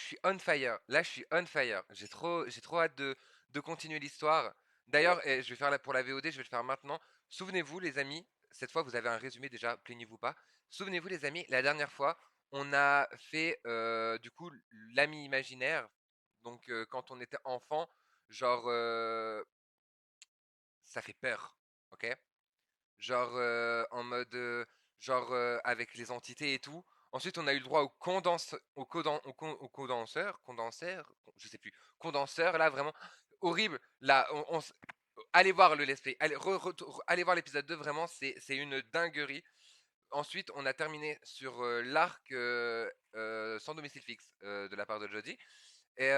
suis on fire. Là, je suis on fire. J'ai trop hâte de continuer l'histoire. D'ailleurs, je vais faire pour la VOD, je vais le faire maintenant. Souvenez-vous, les amis, cette fois, vous avez un résumé déjà, plaignez-vous pas. Souvenez-vous, les amis, la dernière fois, on a fait du coup l'ami imaginaire. Donc, quand on était enfant, genre, ça fait peur, ok? Genre en mode genre avec les entités et tout. Ensuite, on a eu le droit au condenseur, je sais plus, condenseur là vraiment horrible. Là, allez voir le let's play, allez voir l'épisode 2 vraiment, c'est une dinguerie. Ensuite, on a terminé sur l'arc sans domicile fixe de la part de Jodie. Et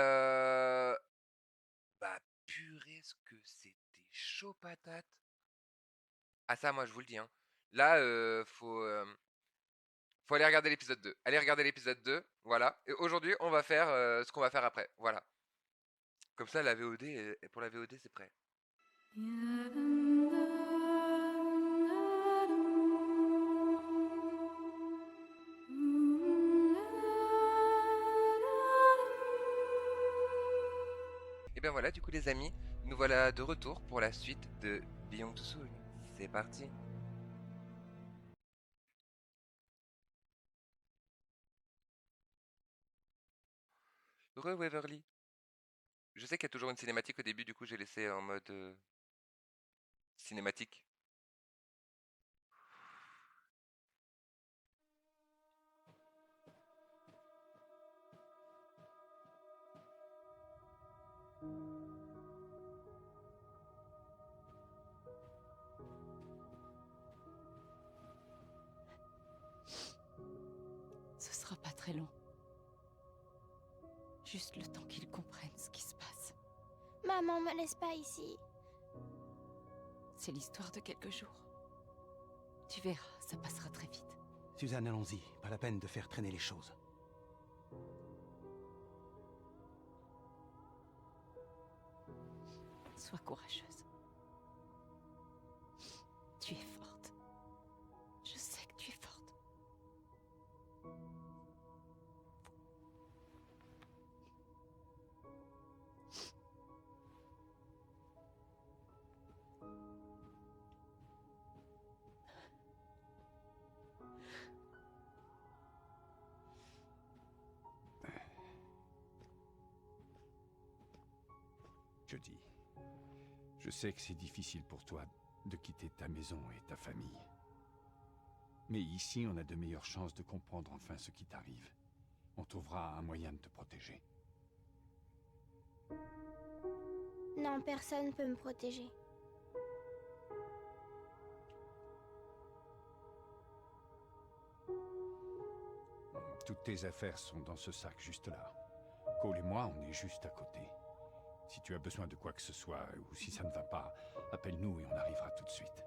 bah purée, ce que c'était chaud patate. Ah ça, moi je vous le dis, hein. Là, faut aller regarder l'épisode 2. Allez regarder l'épisode 2, voilà. Et aujourd'hui, on va faire ce qu'on va faire après, voilà. Comme ça, la VOD, pour la VOD, c'est prêt. Et bien voilà, du coup les amis, nous voilà de retour pour la suite de Beyond Two Soul. C'est parti. Waverly. Je sais qu'il y a toujours une cinématique au début, du coup j'ai laissé en mode cinématique. Ce sera pas très long. Juste le temps qu'ils comprennent ce qui se passe. Maman, me laisse pas ici. C'est l'histoire de quelques jours. Tu verras, ça passera très vite. Suzanne, allons-y. Pas la peine de faire traîner les choses. Sois courageuse. Tu es forte. Je sais que tu es forte. Jodie, je sais que c'est difficile pour toi de quitter ta maison et ta famille. Mais ici, on a de meilleures chances de comprendre enfin ce qui t'arrive. On trouvera un moyen de te protéger. Non, personne peut me protéger. Toutes tes affaires sont dans ce sac juste là. Cole et moi, on est juste à côté. Si tu as besoin de quoi que ce soit, ou si ça ne va pas, appelle-nous et on arrivera tout de suite.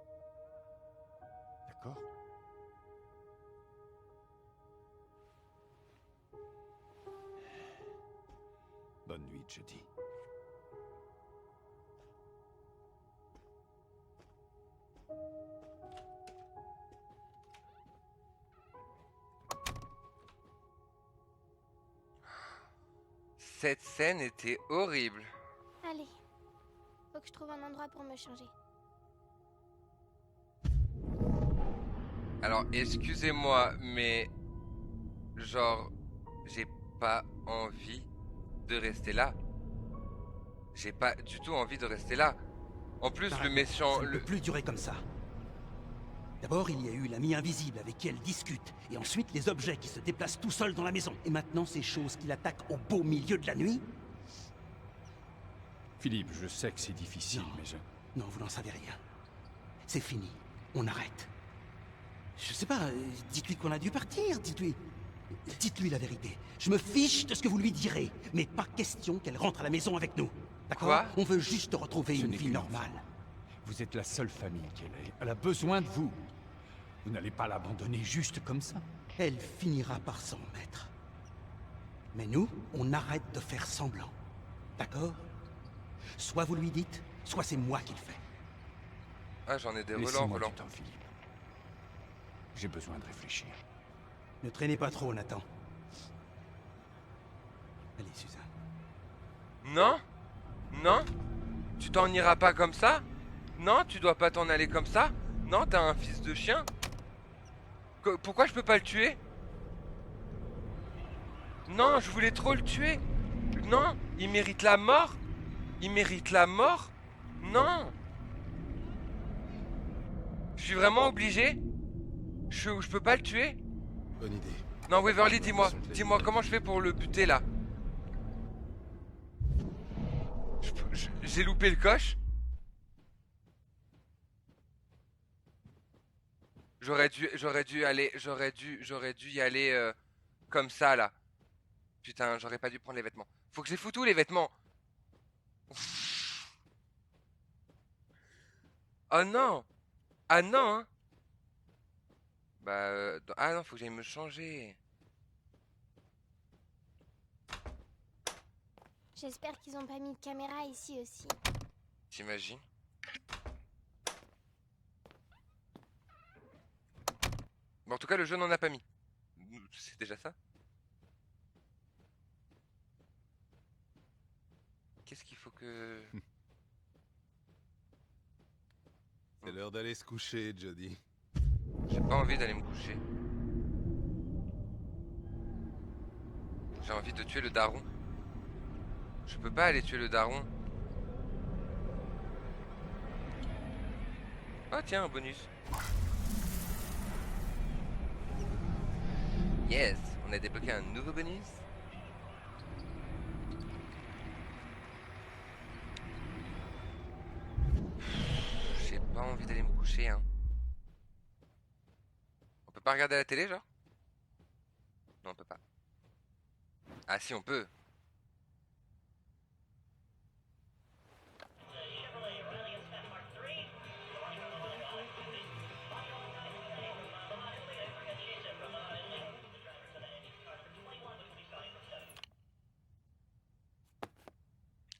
D'accord? Bonne nuit, Jodie. Cette scène était horrible. Allez, faut que je trouve un endroit pour me changer. Alors, excusez-moi, mais genre, j'ai pas envie de rester là. J'ai pas du tout envie de rester là. En plus, le T'arrêtes, méchant, ça ne peut plus durer comme ça. D'abord, il y a eu l'ami invisible avec qui elle discute, et ensuite les objets qui se déplacent tout seuls dans la maison. Et maintenant, ces choses qui l'attaquent au beau milieu de la nuit. Philippe, je sais que c'est difficile, Non. mais je... Non, vous n'en savez rien. C'est fini. On arrête. Je sais pas, dites-lui qu'on a dû partir, dites-lui... Dites-lui la vérité. Je me fiche de ce que vous lui direz, mais pas question qu'elle rentre à la maison avec nous. D'accord? Quoi? On veut juste retrouver Ce une n'est vie qu'une normale. Vous êtes la seule famille qu'elle ait. Elle a besoin de vous. Vous n'allez pas l'abandonner juste comme ça. Elle finira par s'en remettre. Mais nous, on arrête de faire semblant. D'accord? Soit vous lui dites, soit c'est moi qui le fais. Ah, j'en ai des Laissez-moi relents. du temps, Philippe. J'ai besoin de réfléchir. Ne traînez pas trop, Nathan. Allez, Suzanne. Non? Non? Tu t'en iras pas comme ça? Non, tu dois pas t'en aller comme ça? Non, t'as un fils de chien? Pourquoi je peux pas le tuer? Non, je voulais trop le tuer. Non, il mérite la mort. Il mérite la mort. Non. Je suis vraiment obligé? Je peux pas le tuer? Bonne idée. Non, Waverly, dis-moi comment je fais pour le buter là? J'ai loupé le coche? J'aurais dû y aller comme ça là. Putain, j'aurais pas dû prendre les vêtements. Faut que j'ai foutu les vêtements. Oh non! Ah non, hein. Bah, ah non, faut que j'aille me changer. J'espère qu'ils ont pas mis de caméra ici aussi. T'imagines? Bon, en tout cas, le jeu n'en a pas mis. C'est déjà ça? Qu'est-ce qu'il faut que... C'est l'heure d'aller se coucher, Jody. J'ai pas envie d'aller me coucher. J'ai envie de tuer le daron. Je peux pas aller tuer le daron. Oh tiens, un bonus. Yes, on a débloqué un nouveau bonus. J'ai pas envie d'aller me coucher, hein. On peut pas regarder la télé, genre? Non, on peut pas. Ah si, on peut.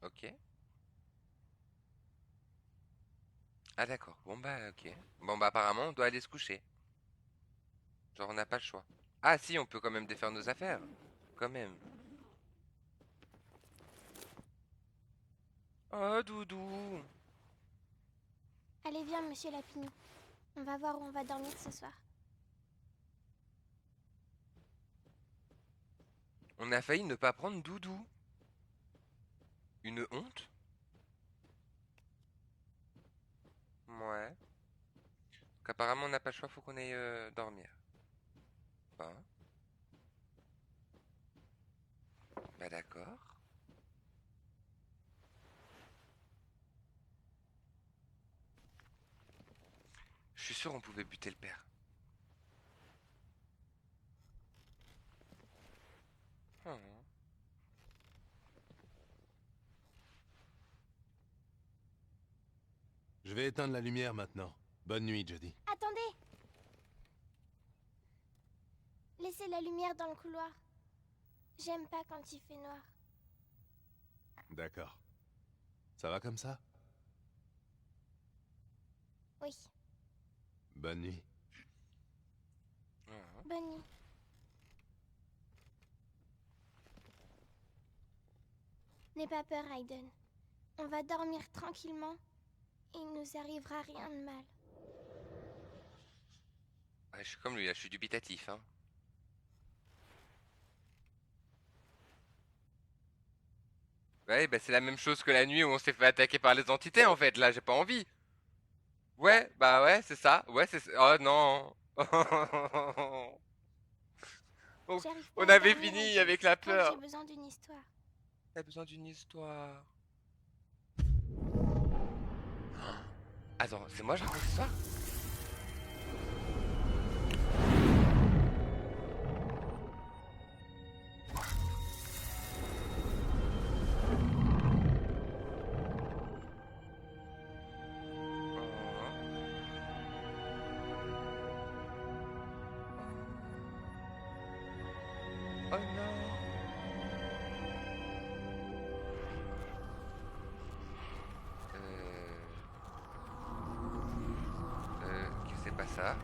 Ok. Ah d'accord. Bon bah ok. Bon bah apparemment on doit aller se coucher. Genre on n'a pas le choix. Ah si, on peut quand même défaire nos affaires. Quand même. Oh doudou. Allez, viens, monsieur Lapini. On va voir où on va dormir ce soir. On a failli ne pas prendre doudou. Une honte. Ouais. Donc apparemment on n'a pas le choix, faut qu'on aille dormir. Bon. Bah d'accord. Je suis sûr on pouvait buter le père. Oh. Je vais éteindre la lumière maintenant. Bonne nuit, Jody. Attendez! Laissez la lumière dans le couloir. J'aime pas quand il fait noir. D'accord. Ça va comme ça? Oui, Bonne nuit. Oh. bonne nuit. N'aie pas peur, Aiden. On va dormir tranquillement et il nous arrivera rien de mal. Ouais, je suis comme lui là, je suis dubitatif, hein. Ouais, bah c'est la même chose que la nuit où on s'est fait attaquer par les entités en fait, là j'ai pas envie. Ouais, bah ouais, c'est ça. Ouais, c'est ça. Oh non. On, J'arrive on pas à avait dormir, fini Aiden. avec la Je crois que peur. j'ai besoin d'une histoire. T'as besoin d'une histoire. Attends, c'est moi je raconte l'histoire? Oh non. Que c'est pas ça?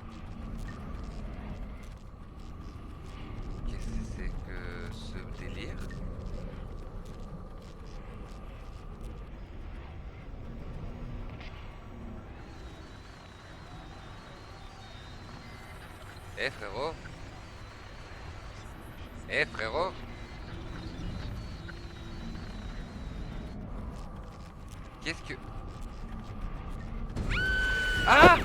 Qu'est-ce que c'est que ce délire? Eh frérot. Eh frérot. Qu'est-ce que... Ah!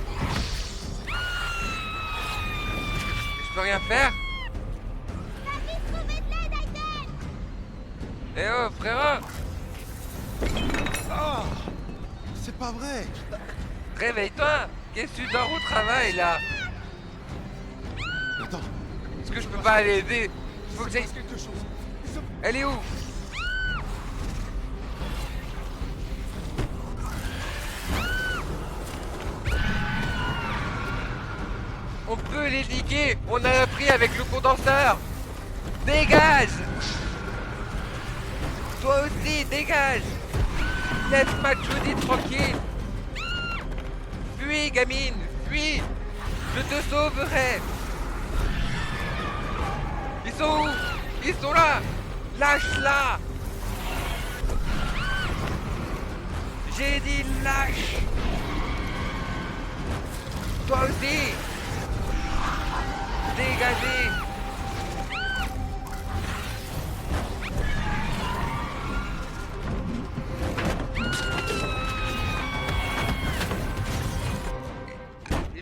Je peux rien faire? Eh oh frérot! Ah! C'est pas vrai! Réveille-toi! Qu'est-ce que tu dors au travail là? Attends, Est-ce que je peux pas aller aider? Faut que j'aille... quelque chose. Elle est où? On peut les liguer! On a appris avec le condenseur! Dégage! Toi aussi, dégage! Laisse ma Jody tranquille! Fuis, gamine! Fuis! Je te sauverai! Ils sont où? Ils sont là! Lâche-la! J'ai dit lâche! Toi aussi! Dégagez!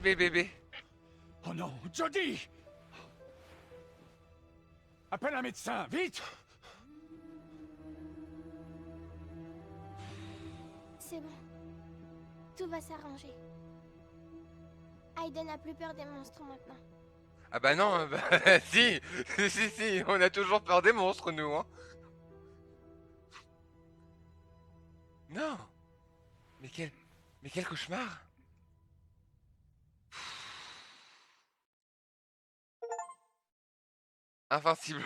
Bébé. Oh non, Jody! Appelle un médecin, vite! C'est bon. Tout va s'arranger. Aiden n'a plus peur des monstres maintenant. Ah bah non, bah si, si, on a toujours peur des monstres nous, hein. Non. Mais quel cauchemar. Invincible.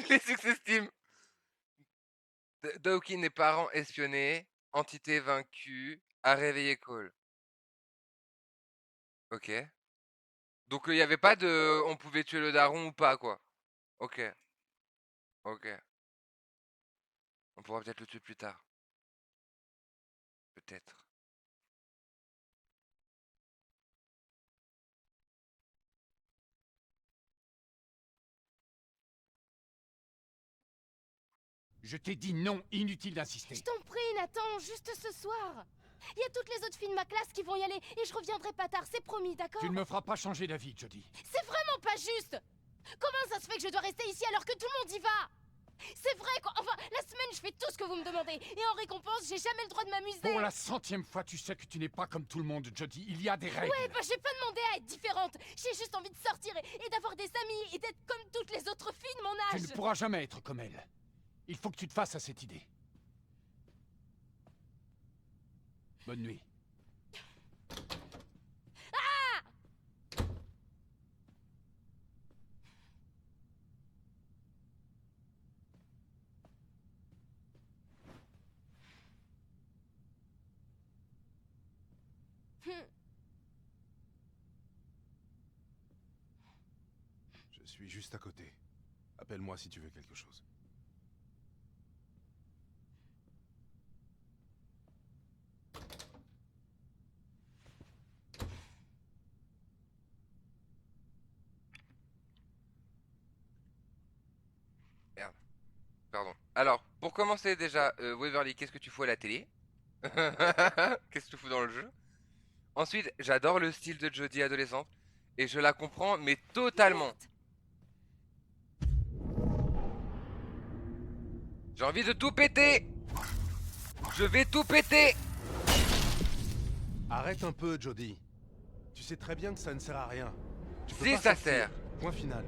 Les success team. Dawkins et parents espionnés. Entité vaincue. A réveillé Cole. Ok. Donc il n'y avait pas de... On pouvait tuer le daron ou pas, quoi. Ok. Ok. On pourra peut-être le tuer plus tard. Peut-être. Je t'ai dit non, inutile d'insister. Je t'en prie, Nathan, juste ce soir. Il y a toutes les autres filles de ma classe qui vont y aller et je reviendrai pas tard, c'est promis, d'accord? Tu ne me feras pas changer d'avis, Jody. C'est vraiment pas juste. Comment ça se fait que je dois rester ici alors que tout le monde y va? C'est vrai quoi, enfin, la semaine je fais tout ce que vous me demandez et en récompense, j'ai jamais le droit de m'amuser. Pour la 100e fois, tu sais que tu n'es pas comme tout le monde, Jody. Il y a des règles. Ouais, bah j'ai pas demandé à être différente. J'ai juste envie de sortir et d'avoir des amis et d'être comme toutes les autres filles de mon âge. Tu ne pourras jamais être comme elle. Il faut que tu te fasses à cette idée. Bonne nuit. Je suis juste à côté. Appelle-moi si tu veux quelque chose. Merde. Pardon. Alors, pour commencer déjà, Waverly, qu'est-ce que tu fous à la télé? Qu'est-ce que tu fous dans le jeu? Ensuite, j'adore le style de Jodie adolescente. Et je la comprends, mais totalement. J'ai envie de tout péter. Je vais tout péter. Arrête un peu, Jody. Tu sais très bien que ça ne sert à rien. Tu peux Si, pas ça sortir. sert. Point final.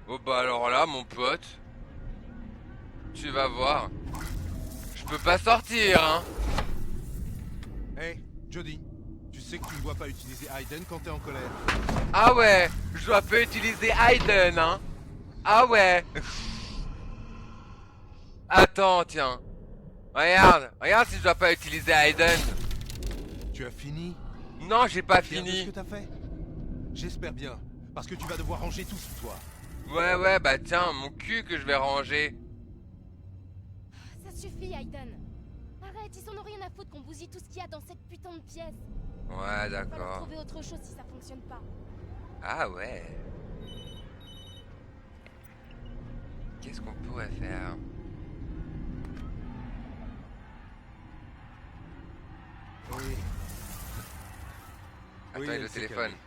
Oh bah alors là, mon pote. Tu vas voir. Je peux pas sortir, hein. Hey, Jody. Tu sais que tu ne dois pas utiliser Aiden quand t'es en colère. Ah ouais, je dois pas utiliser Aiden, hein. Ah ouais. Attends, tiens. Regarde si je dois pas utiliser Aiden. Tu as fini? Non, j'ai pas Fier de fini. ce que t'as fait? J'espère bien. Parce que tu vas devoir ranger tout sous toi. Ouais, bah tiens, mon cul que je vais ranger. Ça suffit, Aiden. Arrête. Arrête, ils en ont rien à foutre qu'on bousille tout ce qu'il y a dans cette putain de pièce. Ouais, Va leur d'accord. trouver autre chose si ça fonctionne pas. Ah ouais. Qu'est-ce qu'on pourrait faire? Oui. Attends, Oui, il est elle au s'est téléphone. calmée.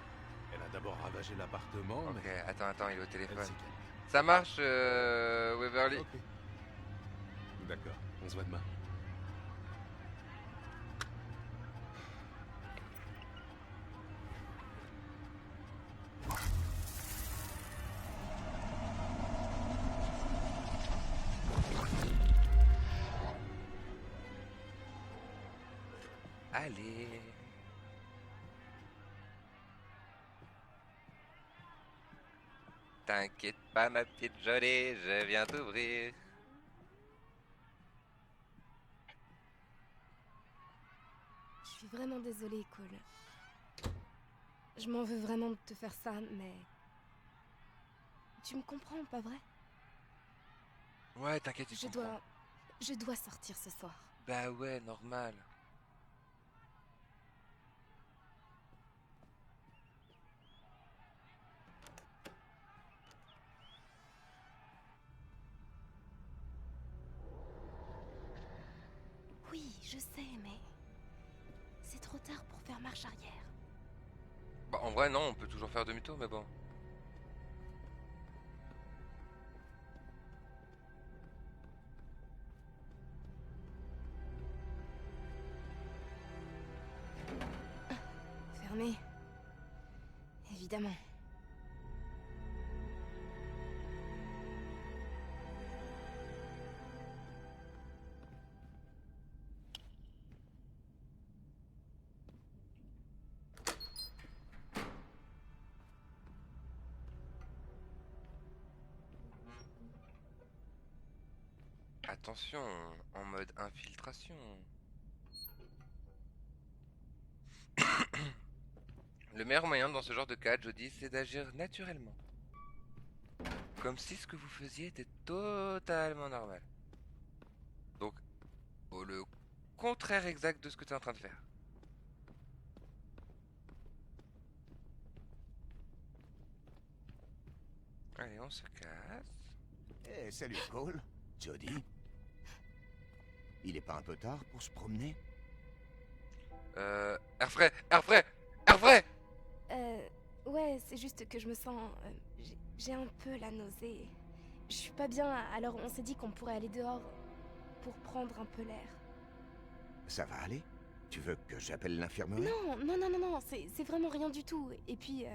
Elle a d'abord ravagé l'appartement, Ok, mais attends, il est au elle téléphone. s'est calmée. Ça marche, Waverly? Ok. D'accord, on se voit demain. Allez. T'inquiète pas, ma petite jolie, je viens t'ouvrir. Je suis vraiment désolée, Cole. Je m'en veux vraiment de te faire ça, mais... Tu me comprends, pas vrai? Ouais, t'inquiète, il comprend. Je dois sortir ce soir. Bah ouais, normal. Oui, je sais, mais... C'est trop tard pour faire marche arrière. Bah en vrai, non, on peut toujours faire demi-tour, mais bon. Fermé. Évidemment. Attention, en mode infiltration. Le meilleur moyen dans ce genre de cas, Jody, c'est d'agir naturellement. Comme si ce que vous faisiez était totalement normal. Donc, le contraire exact de ce que tu es en train de faire. Allez, on se casse. Eh, salut Cole. Jody. Il est pas un peu tard pour se promener? Air frais, air frais, air frais. Ouais, c'est juste que je me sens... j'ai un peu la nausée. Je suis pas bien, alors on s'est dit qu'on pourrait aller dehors pour prendre un peu l'air. Ça va aller? Tu veux que j'appelle l'infirmerie? Non, c'est vraiment rien du tout. Et puis...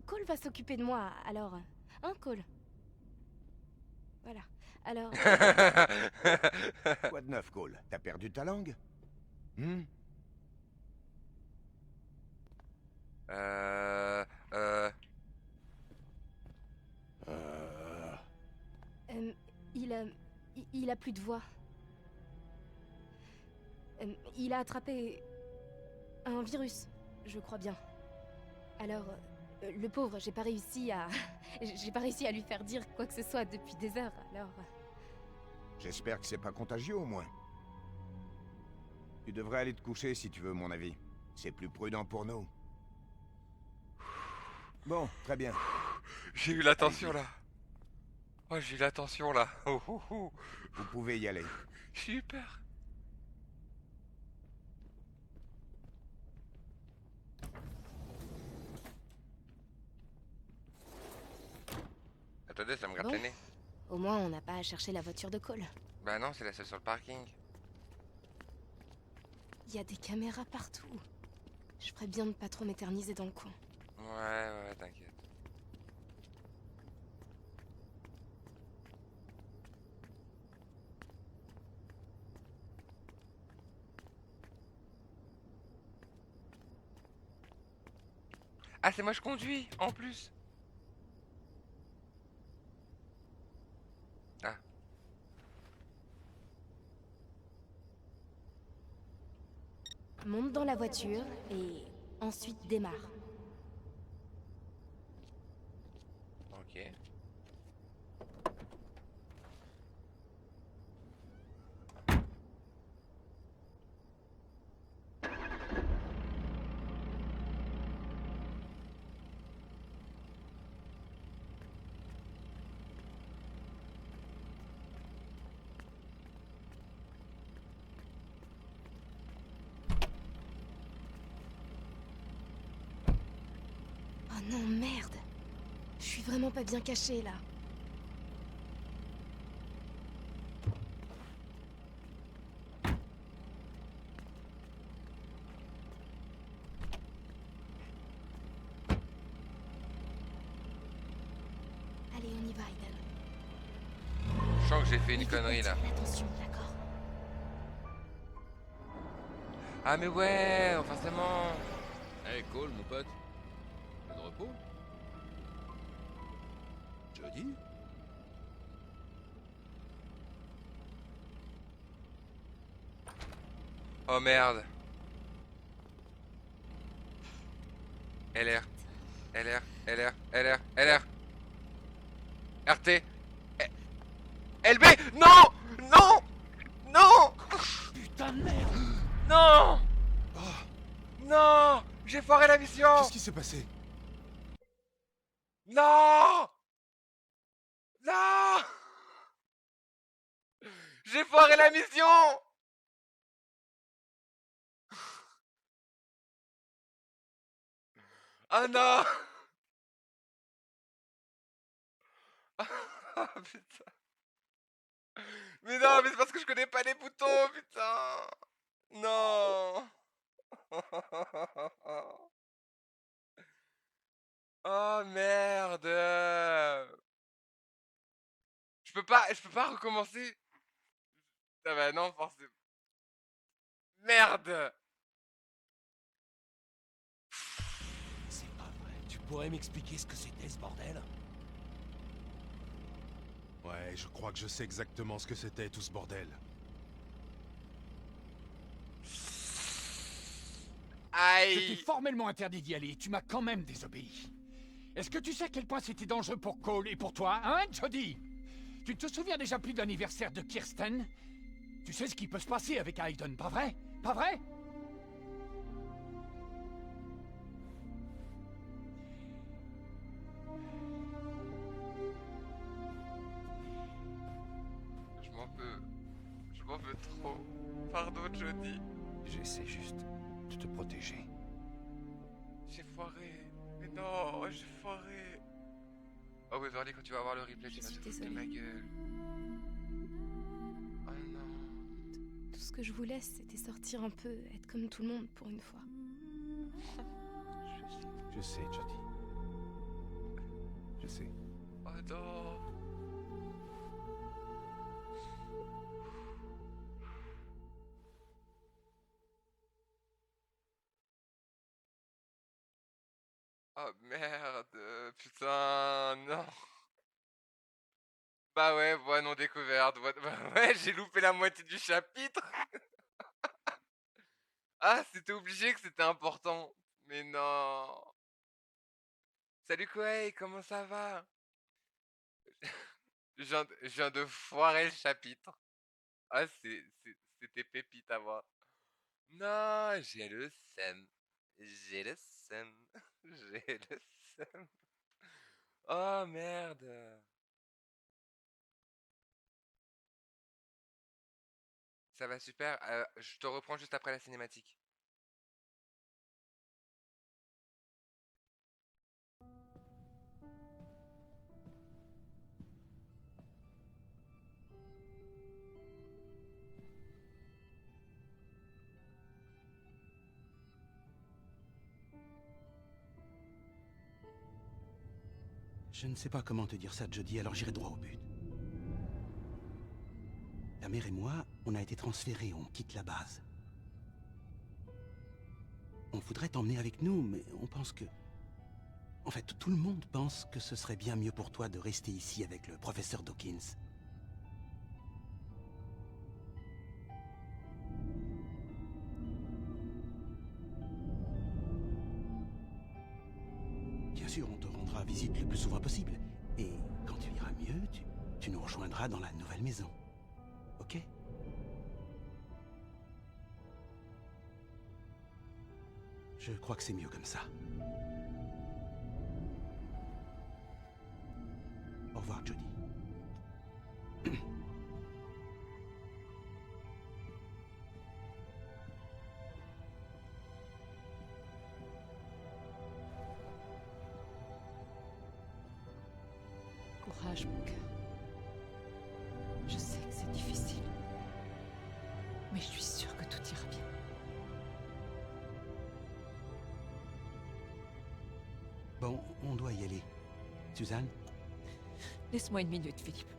Cole va s'occuper de moi, alors... Hein, Cole? Voilà, alors... Quoi de neuf, Cole? T'as perdu ta langue? Hmm? Euh... Il a plus de voix. Il a attrapé... un virus, je crois bien. Alors... le pauvre, j'ai pas réussi à... j'ai pas réussi à lui faire dire quoi que ce soit depuis des heures, alors... J'espère que c'est pas contagieux, au moins. Tu devrais aller te coucher, si tu veux, mon avis. C'est plus prudent pour nous. Bon, très bien. J'ai eu la tension là. Oh, j'ai eu la tension là. Oh, oh, oh. Vous pouvez y aller. J'ai eu peur. Attendez, ça me gratte Bon. le nez. Au moins, on n'a pas à chercher la voiture de Cole. Bah non, c'est la seule sur le parking. Il y a des caméras partout. Je ferais bien de pas trop m'éterniser dans le coin. Ouais, t'inquiète. Ah, c'est moi je conduis, en plus. Ah. Monte dans la voiture et ensuite démarre. Ok. non, merde. Je suis vraiment pas bien cachée, là. Allez, on y va, Aiden. Je sens que j'ai fait une Il faut connerie là. attirer l'attention, d'accord? Ah mais ouais, forcément. Hey Cole, mon pote. Pas de repos? Jody? Oh merde. LR. LR. LR. LR. LR. RT. LB. Non. Non. Non. Putain de merde! Non. Oh, Non. J'ai foiré la mission. qu'est-ce qui s'est passé? Non. Non. J'ai foiré la mission. Oh non. Ah putain. Mais non, mais c'est parce que je connais pas les boutons, putain. Non. Oh merde. Je peux pas recommencer. Ah bah non, forcément. Merde. C'est pas vrai. Tu pourrais m'expliquer ce que c'était ce bordel? Ouais, je crois que je sais exactement ce que c'était tout ce bordel. Je t'ai Aïe. formellement interdit d'y aller, tu m'as quand même désobéi. Est-ce que tu sais à quel point c'était dangereux pour Cole et pour toi, hein, Jody? Tu te souviens déjà plus de l'anniversaire de Kirsten? Tu sais ce qui peut se passer avec Aiden, pas vrai? Pas vrai? Je m'en veux. Je m'en veux trop. Pardon, Jody. J'essaie juste de te protéger. J'ai foiré. Mais non, j'ai foiré. Oh Waverly, quand tu vas voir le replay, tu Je vas suis te foutre de désolée. ma gueule. Oh non. Tout ce que je voulais, c'était sortir un peu, être comme tout le monde pour une fois. Je sais, Jody. Je sais. Oh non. Oh merde. Putain, non. Bah ouais, voie non découverte. Bah ouais, j'ai loupé la moitié du chapitre. Ah, c'était obligé que c'était important. Mais non. Salut Koei, comment ça va? Je viens de foirer le chapitre. Ah, c'était pépite à voir. Non, j'ai le seum. J'ai le seum. J'ai le seum. Oh merde. Ça va super. Je te reprends juste après la cinématique. Je ne sais pas comment te dire ça, Jody, alors j'irai droit au but. Ta mère et moi, on a été transférés, on quitte la base. On voudrait t'emmener avec nous, mais on pense que... En fait, tout le monde pense que ce serait bien mieux pour toi de rester ici avec le professeur Dawkins. Bien sûr, on te rendra visite le plus souvent possible. Et quand tu iras mieux, tu nous rejoindras dans la nouvelle maison. Ok? Je crois que c'est mieux comme ça. Au revoir, Jody. courage, mon cœur. Je sais que c'est difficile. Mais je suis sûre que tout ira bien. Bon, on doit y aller. Suzanne? Laisse-moi une minute, Philippe.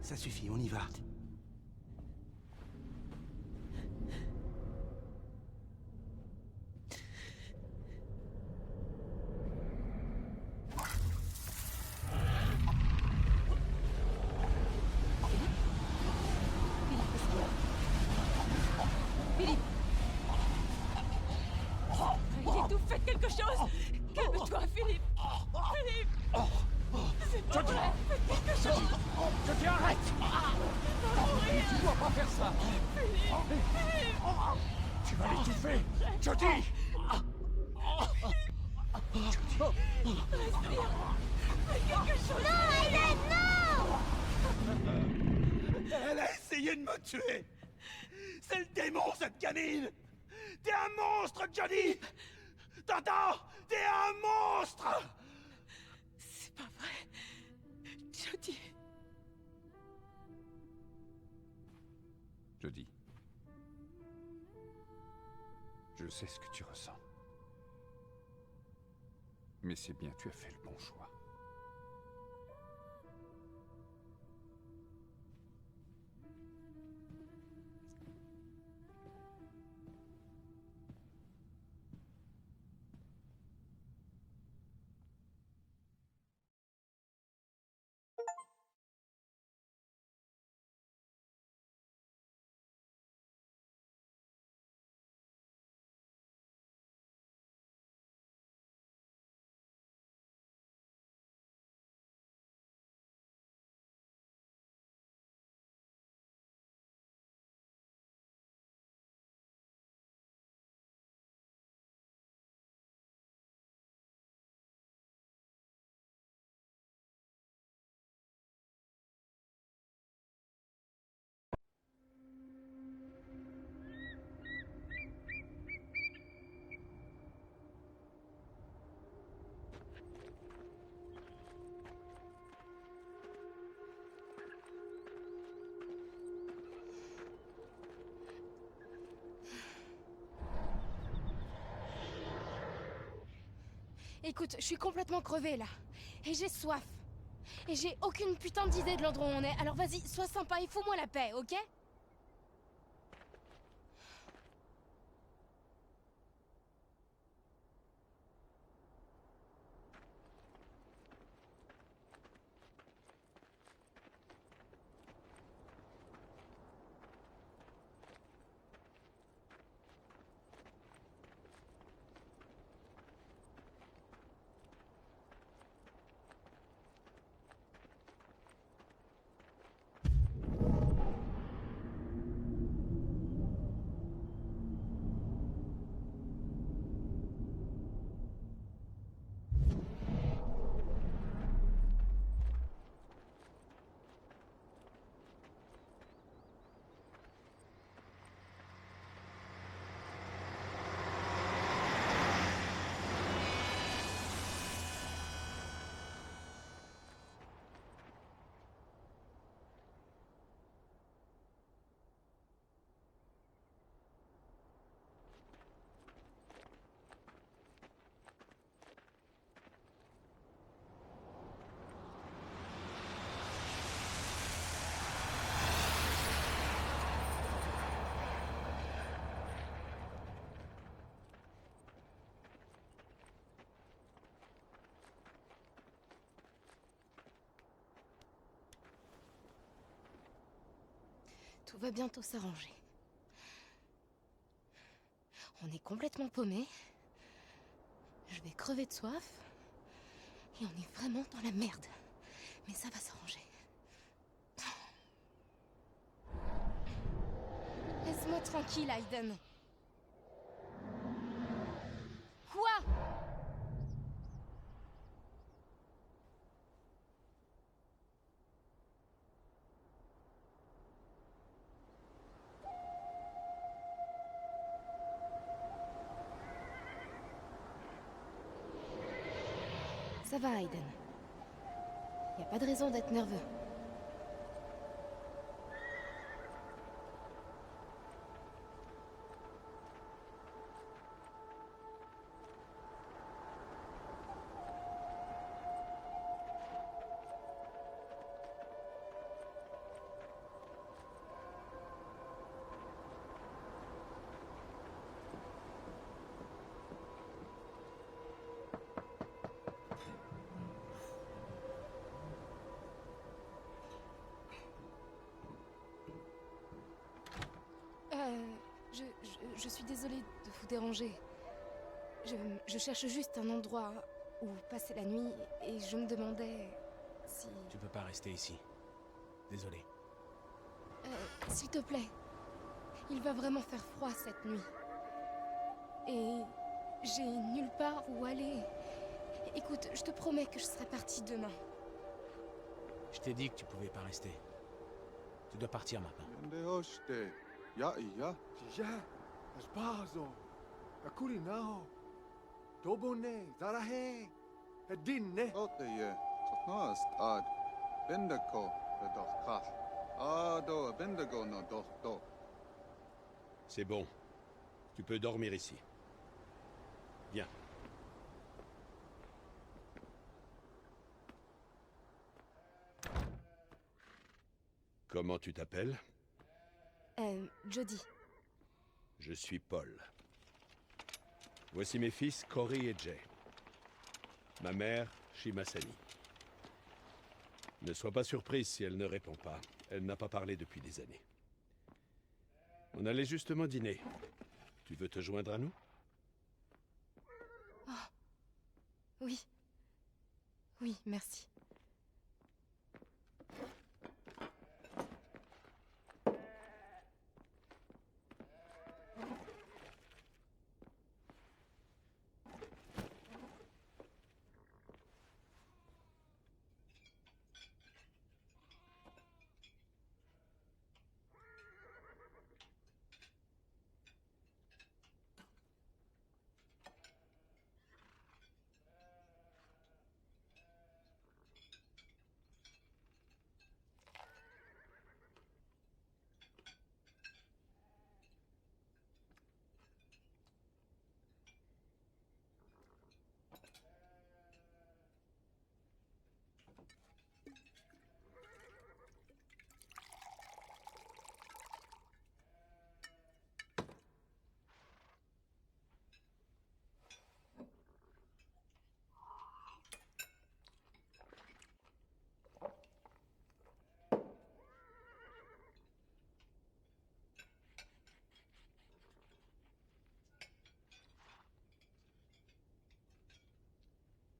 Ça suffit, on y va. Philippe! Étouffe, faites quelque chose! Calme-toi, Philippe! Philippe! C'est pas vrai! Faites quelque chose! Jody, arrête! Tu dois pas faire ça! Tu vas l'étouffer! Jody! Respire! Faites quelque chose! Non, Aiden, non! Elle a essayé de me tuer! C'est le démon, cette canine! T'es un monstre, Johnny! T'entends? T'es un monstre! C'est pas vrai! Jody! Jody. Je sais ce que tu ressens. Mais c'est bien, tu as fait le bon choix. Écoute, je suis complètement crevée là. Et j'ai soif. Et j'ai aucune putain d'idée de l'endroit où on est. Alors vas-y, sois sympa et fous-moi la paix, ok? Tout va bientôt s'arranger. On est complètement paumés. Je vais crever de soif. Et on est vraiment dans la merde. Mais ça va s'arranger. Laisse-moi tranquille, Aiden. Quoi? Ça va, Aiden. Y a pas de raison d'être nerveux. Je suis désolée de vous déranger. Je cherche juste un endroit où passer la nuit et je me demandais si... Tu peux pas rester ici. Désolé. S'il te plaît. Il va vraiment faire froid cette nuit. Et j'ai nulle part où aller. Écoute, je te promets que je serai partie demain. Je t'ai dit que tu pouvais pas rester. Tu dois partir maintenant. Asbazo, Akulinaho, Dobone, Zarahe, Edinne. Ote, Totnost ad, Bendaco, the Dorkach. Ado, Bendago no Dorto. C'est bon. Tu peux dormir ici. Viens. Comment tu t'appelles? Jody. Je suis Paul. Voici mes fils Cory et Jay. Ma mère, Shimasani. Ne sois pas surprise si elle ne répond pas. Elle n'a pas parlé depuis des années. On allait justement dîner. Tu veux te joindre à nous? Oh. Oui. Oui, merci.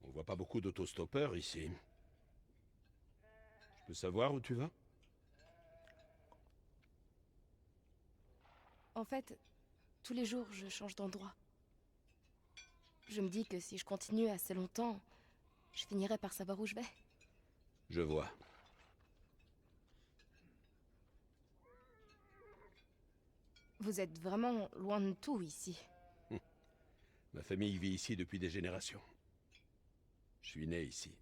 On voit pas beaucoup d'autostoppeurs ici. Je peux savoir où tu vas? En fait, tous les jours, je change d'endroit. Je me dis que si je continue assez longtemps, je finirai par savoir où je vais. Je vois. Vous êtes vraiment loin de tout ici. Ma famille vit ici depuis des générations. Je suis né ici.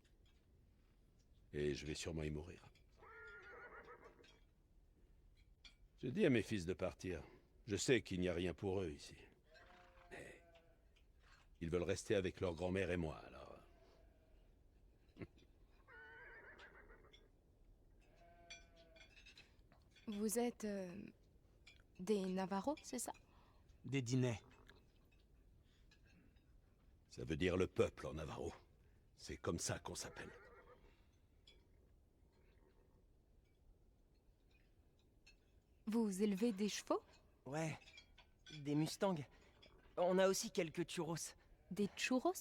Et je vais sûrement y mourir. Je dis à mes fils de partir. Je sais qu'il n'y a rien pour eux ici. Mais ils veulent rester avec leur grand-mère et moi, alors... Vous êtes... des Navarros, c'est ça? Des dîners. Ça veut dire le peuple en Navarro. C'est comme ça qu'on s'appelle. Vous élevez des chevaux? Ouais, des Mustangs. On a aussi quelques churros. Des churros?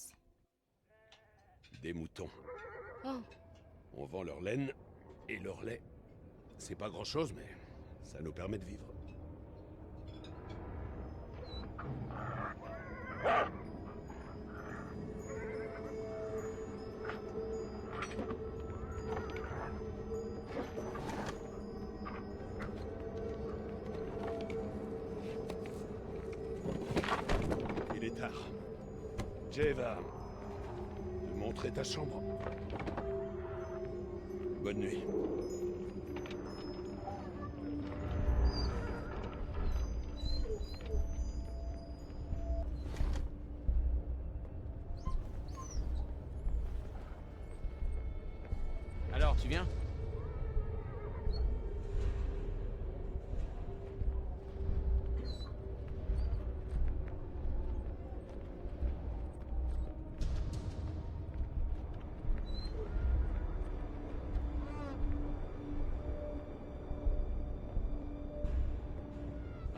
Des moutons. Oh. On vend leur laine et leur lait. C'est pas grand-chose, mais ça nous permet de vivre. Il est tard. Jay va te montrer montrer ta chambre. Bonne nuit. Alors, tu viens?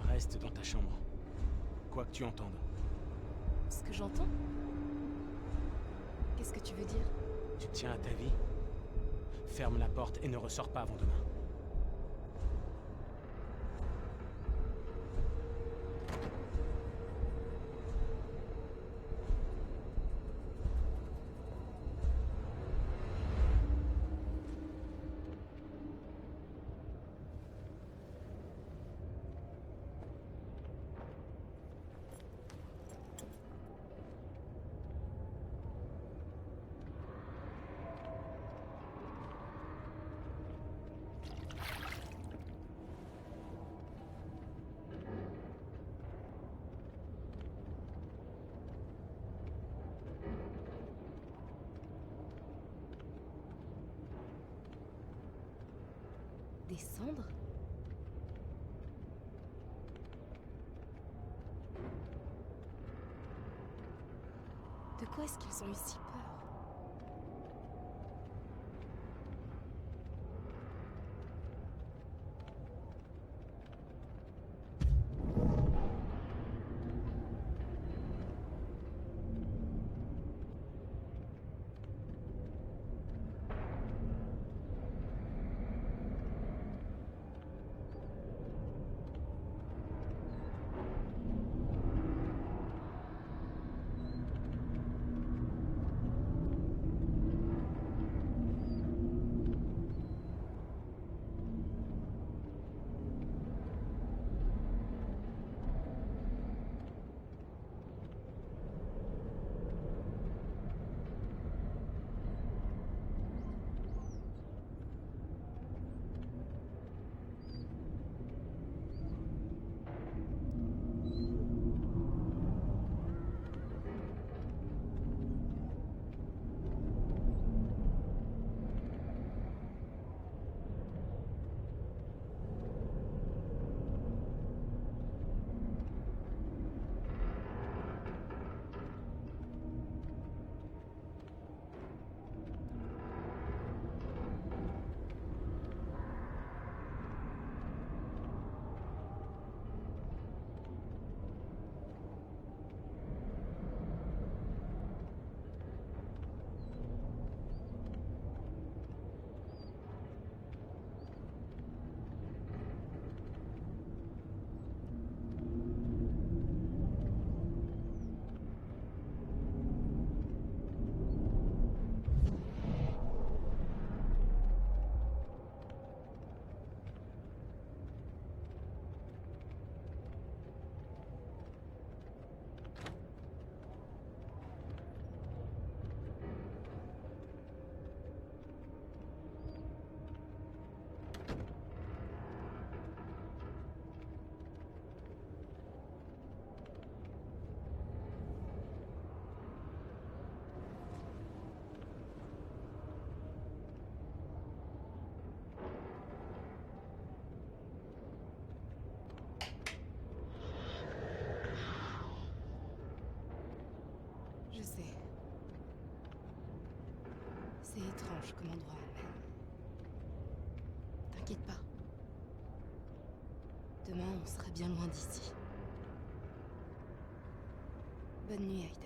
Reste dans ta chambre. Quoi que tu entendes. Ce que j'entends? Qu'est-ce que tu veux dire? Tu tiens à ta vie? Ferme la porte et ne ressors pas avant demain. Des cendres? De quoi est-ce qu'ils ont eu si peur? Je sais. C'est étrange comme endroit, mais... T'inquiète pas. Demain, on sera bien loin d'ici. Bonne nuit, Aiden.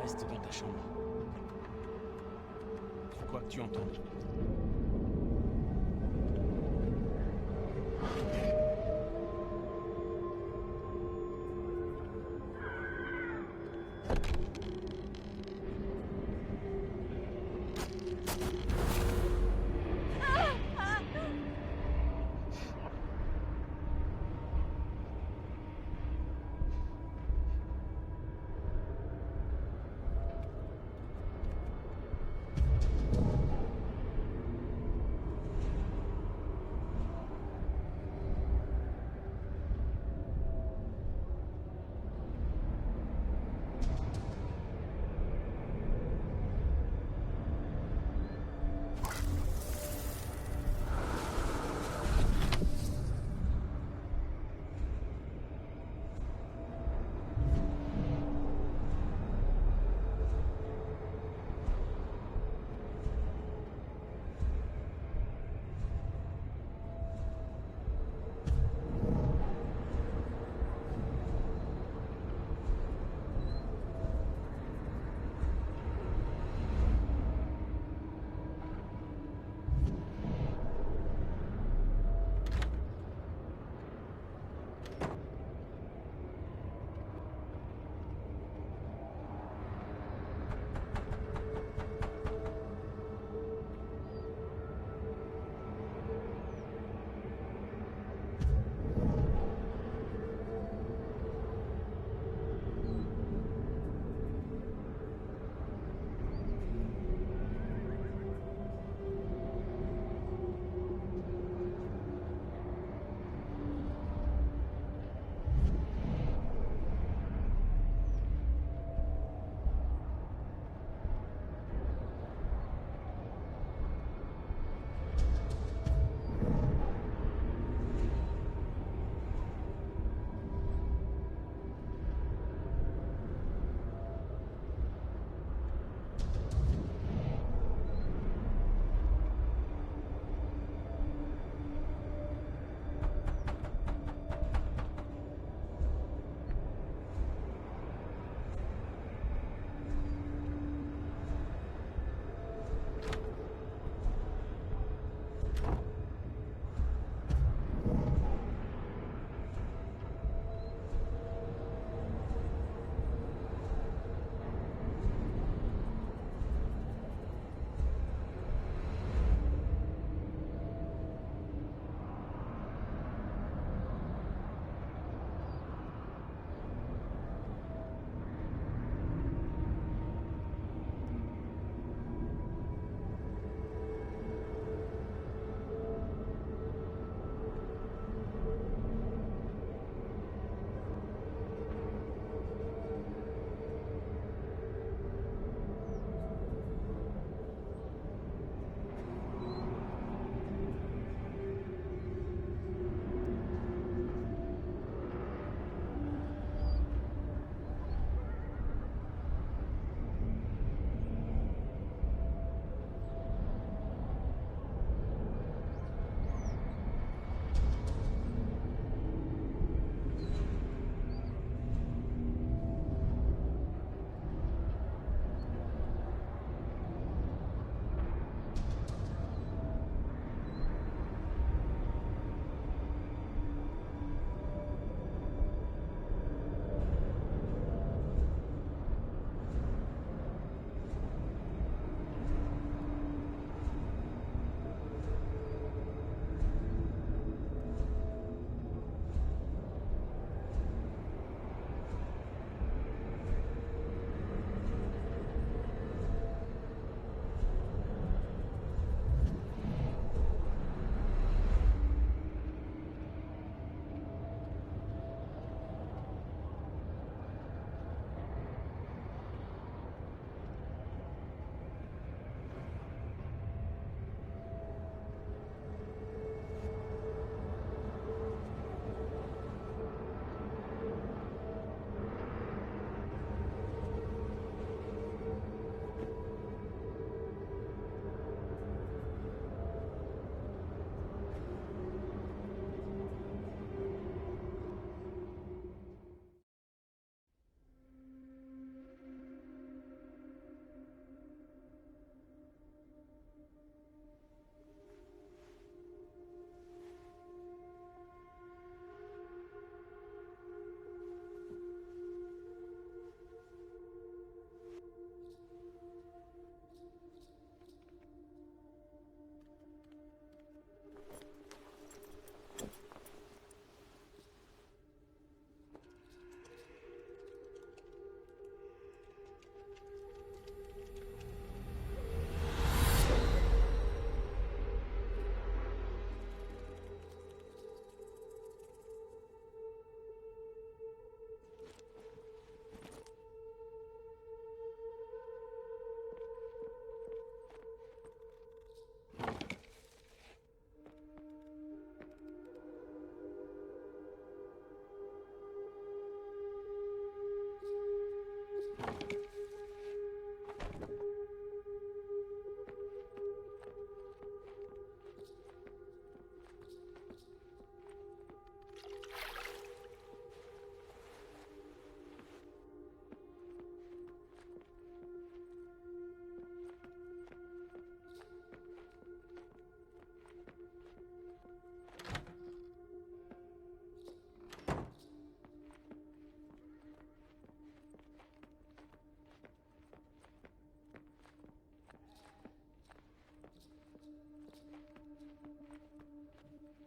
Reste dans ta chambre. Quoi que tu entendes.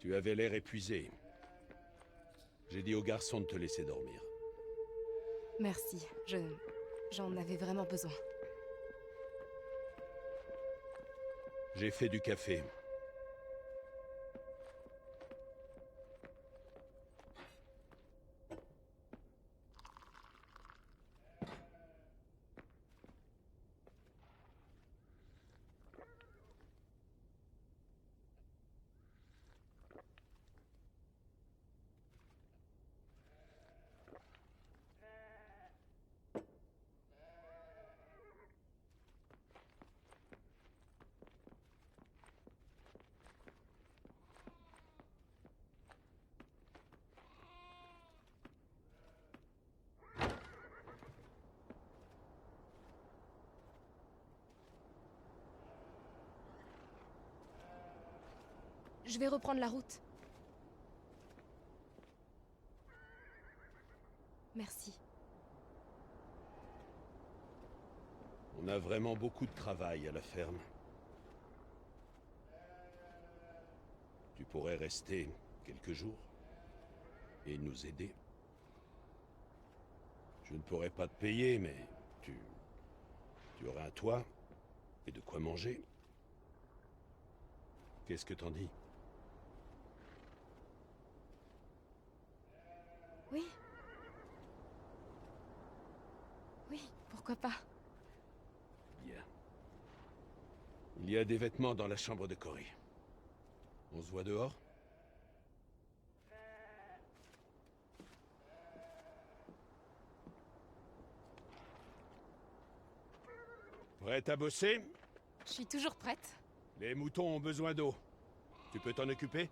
Tu avais l'air épuisé. J'ai dit au garçon de te laisser dormir. Merci, j'en avais vraiment besoin. J'ai fait du café. Je vais reprendre la route. Merci. On a vraiment beaucoup de travail à la ferme. Tu pourrais rester quelques jours et nous aider. Je ne pourrais pas te payer, mais tu aurais un toit et de quoi manger. Qu'est-ce que t'en dis? Oui. Oui, pourquoi pas? Bien. Il y a des vêtements dans la chambre de Cory. On se voit dehors? Prête à bosser? Je suis toujours prête. Les moutons ont besoin d'eau. Tu peux t'en occuper?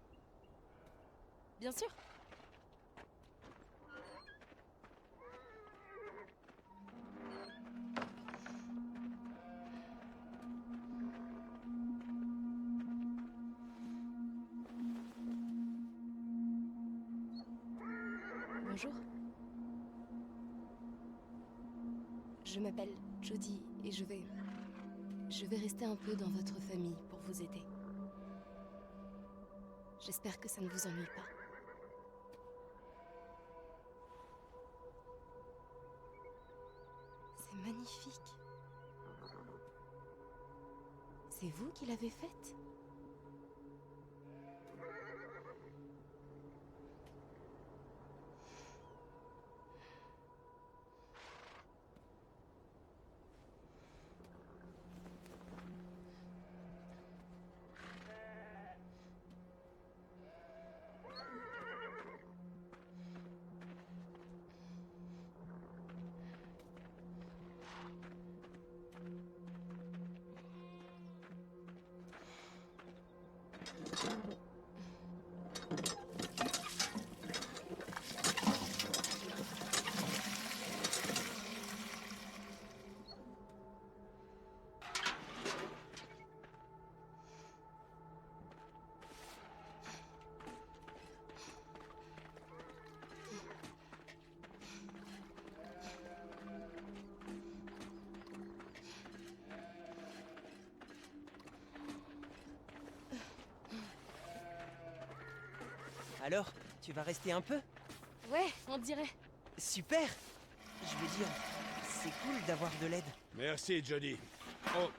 Bien sûr. Bonjour. Je m'appelle Jodie et je vais rester un peu dans votre famille pour vous aider. J'espère que ça ne vous ennuie pas. C'est magnifique. C'est vous qui l'avez faite? Alors, tu vas rester un peu? Ouais, on dirait. Super! Je veux dire, c'est cool d'avoir de l'aide. Merci, Jodie. Oh,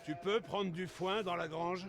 tu peux prendre du foin dans la grange?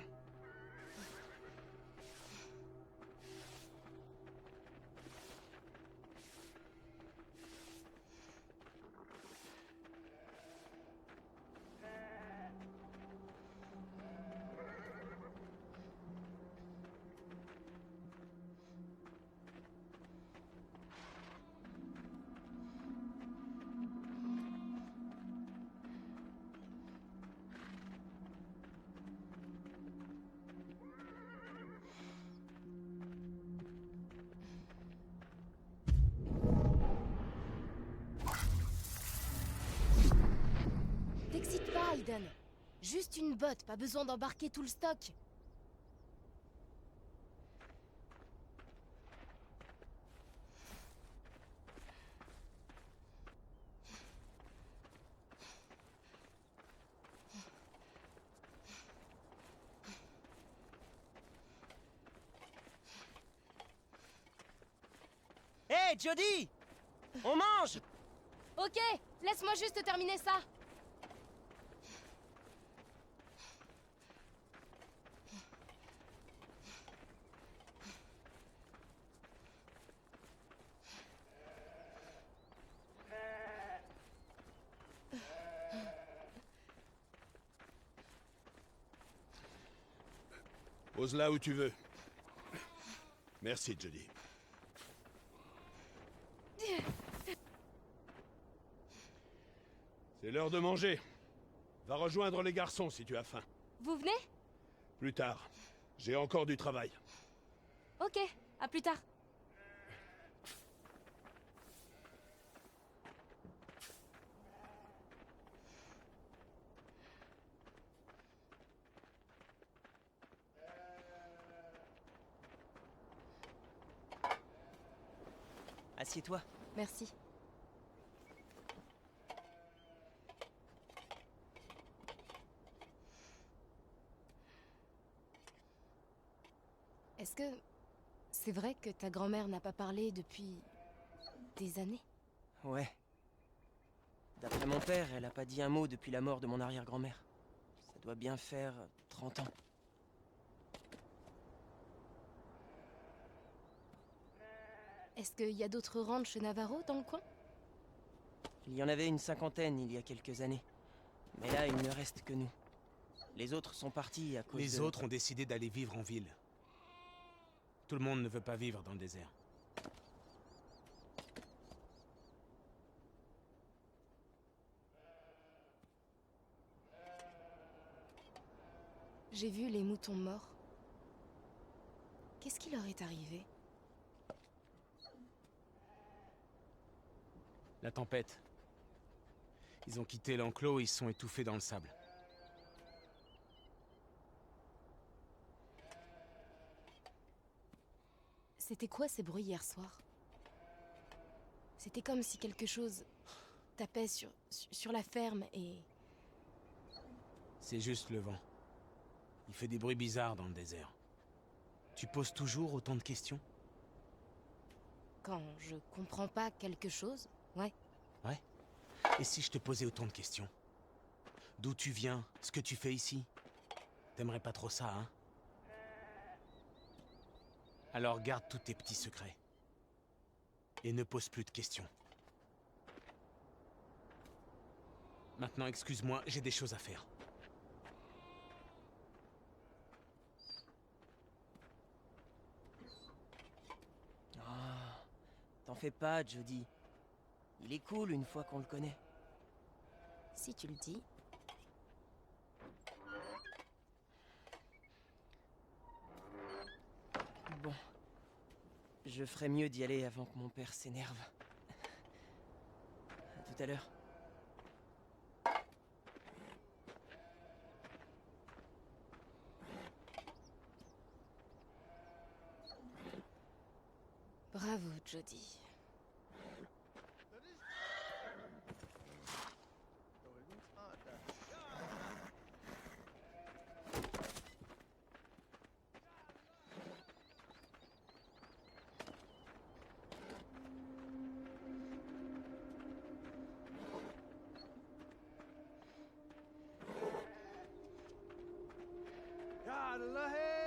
T'excites pas, Aiden. Juste une botte, pas besoin d'embarquer tout le stock. Hé, Jody! On mange! Ok, laisse-moi juste terminer ça. Pose là où tu veux. Merci, Jody. C'est l'heure de manger. Va rejoindre les garçons si tu as faim. Vous venez? Plus tard. J'ai encore du travail. Ok, à plus tard. Assieds-toi. Merci. Est-ce que c'est vrai que ta grand-mère n'a pas parlé depuis des années? Ouais. D'après mon père, elle a pas dit un mot depuis la mort de mon arrière-grand-mère. Ça doit bien faire 30 ans. Est-ce qu'il y a d'autres ranchs Navarro dans le coin? Il y en avait une cinquantaine il y a quelques années. Mais là, il ne reste que nous. Les autres sont partis à cause Les autres ont décidé d'aller vivre en ville. Tout le monde ne veut pas vivre dans le désert. J'ai vu les moutons morts. Qu'est-ce qui leur est arrivé? La tempête. Ils ont quitté l'enclos et ils se sont étouffés dans le sable. C'était quoi ces bruits hier soir? C'était comme si quelque chose tapait sur la ferme et... C'est juste le vent. Il fait des bruits bizarres dans le désert. Tu poses toujours autant de questions? Quand je comprends pas quelque chose, ouais. Ouais. Et si je te posais autant de questions? D'où tu viens? Ce que tu fais ici? T'aimerais pas trop ça, hein? Alors garde tous tes petits secrets. Et ne pose plus de questions. Maintenant, excuse-moi, j'ai des choses à faire. Ah, t'en fais pas, Jody. Il est cool une fois qu'on le connaît. Si tu le dis. Bon. Je ferais mieux d'y aller avant que mon père s'énerve. À tout à l'heure. Bravo, Jody.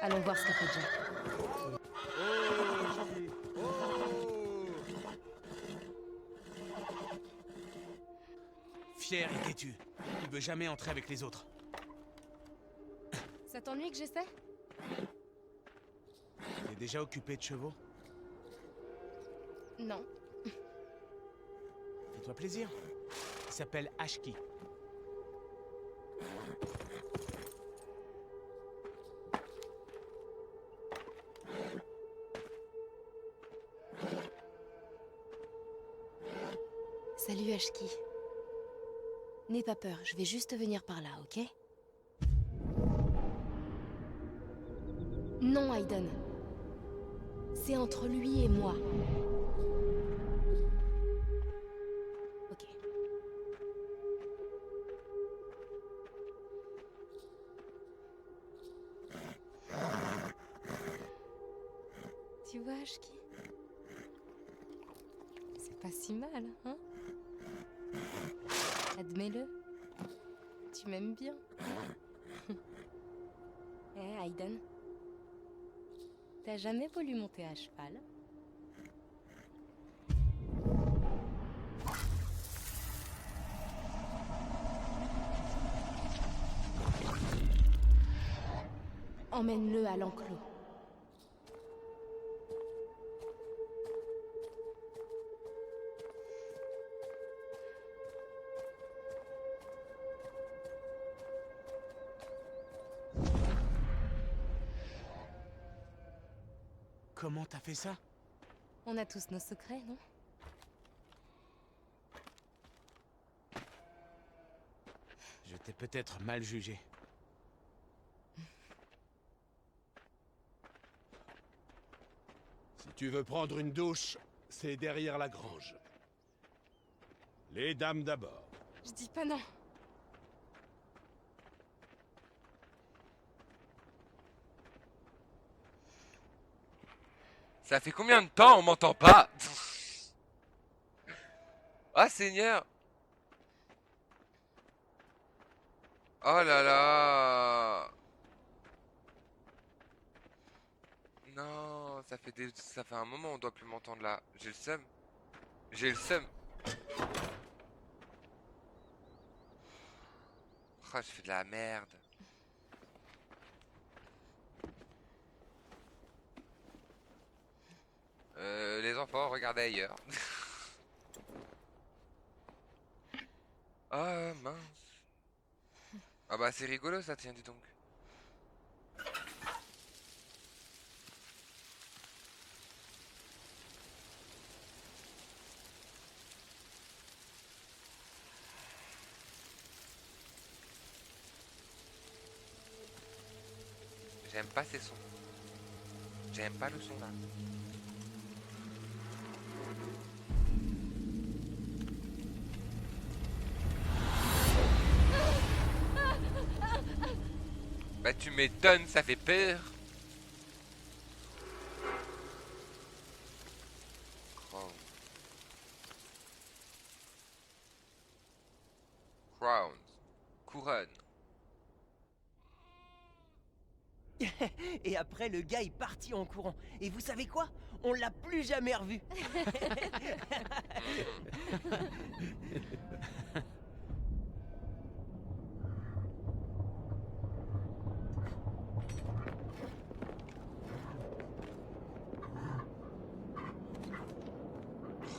Allons voir ce que fait Jack. Fier et têtu. Il veut jamais entrer avec les autres. Ça t'ennuie que j'essaie? T'es déjà occupé de chevaux? Non. Fais-toi plaisir. Il s'appelle Ashki. Salut Ashki. N'aie pas peur, je vais juste venir par là, ok? Non, Aiden. C'est entre lui et moi. Ok. Tu vois, Ashki? pas si mal, hein? Admets-le. Tu m'aimes bien. Eh, Aiden? T'as jamais voulu monter à cheval? Emmène-le à l'enclos. Comment t'as fait ça? On a tous nos secrets, non? Je t'ai peut-être mal jugé. Si tu veux prendre une douche, c'est derrière la grange. Les dames d'abord. Je dis pas non. Ça fait combien de temps on m'entend pas? Ah Seigneur. Oh là là. Non, ça fait un moment on doit plus m'entendre là. J'ai le seum. J'ai le seum. Ah, je fais de la merde. Les enfants, regardez ailleurs. Ah mince. Ah bah c'est rigolo ça, tiens, dis donc. J'aime pas ces sons. J'aime pas le son là. Bah tu m'étonnes, ça fait peur. Crown. Crowns. Couronne. Et après, le gars est parti en courant. Et vous savez quoi? On l'a plus jamais revu.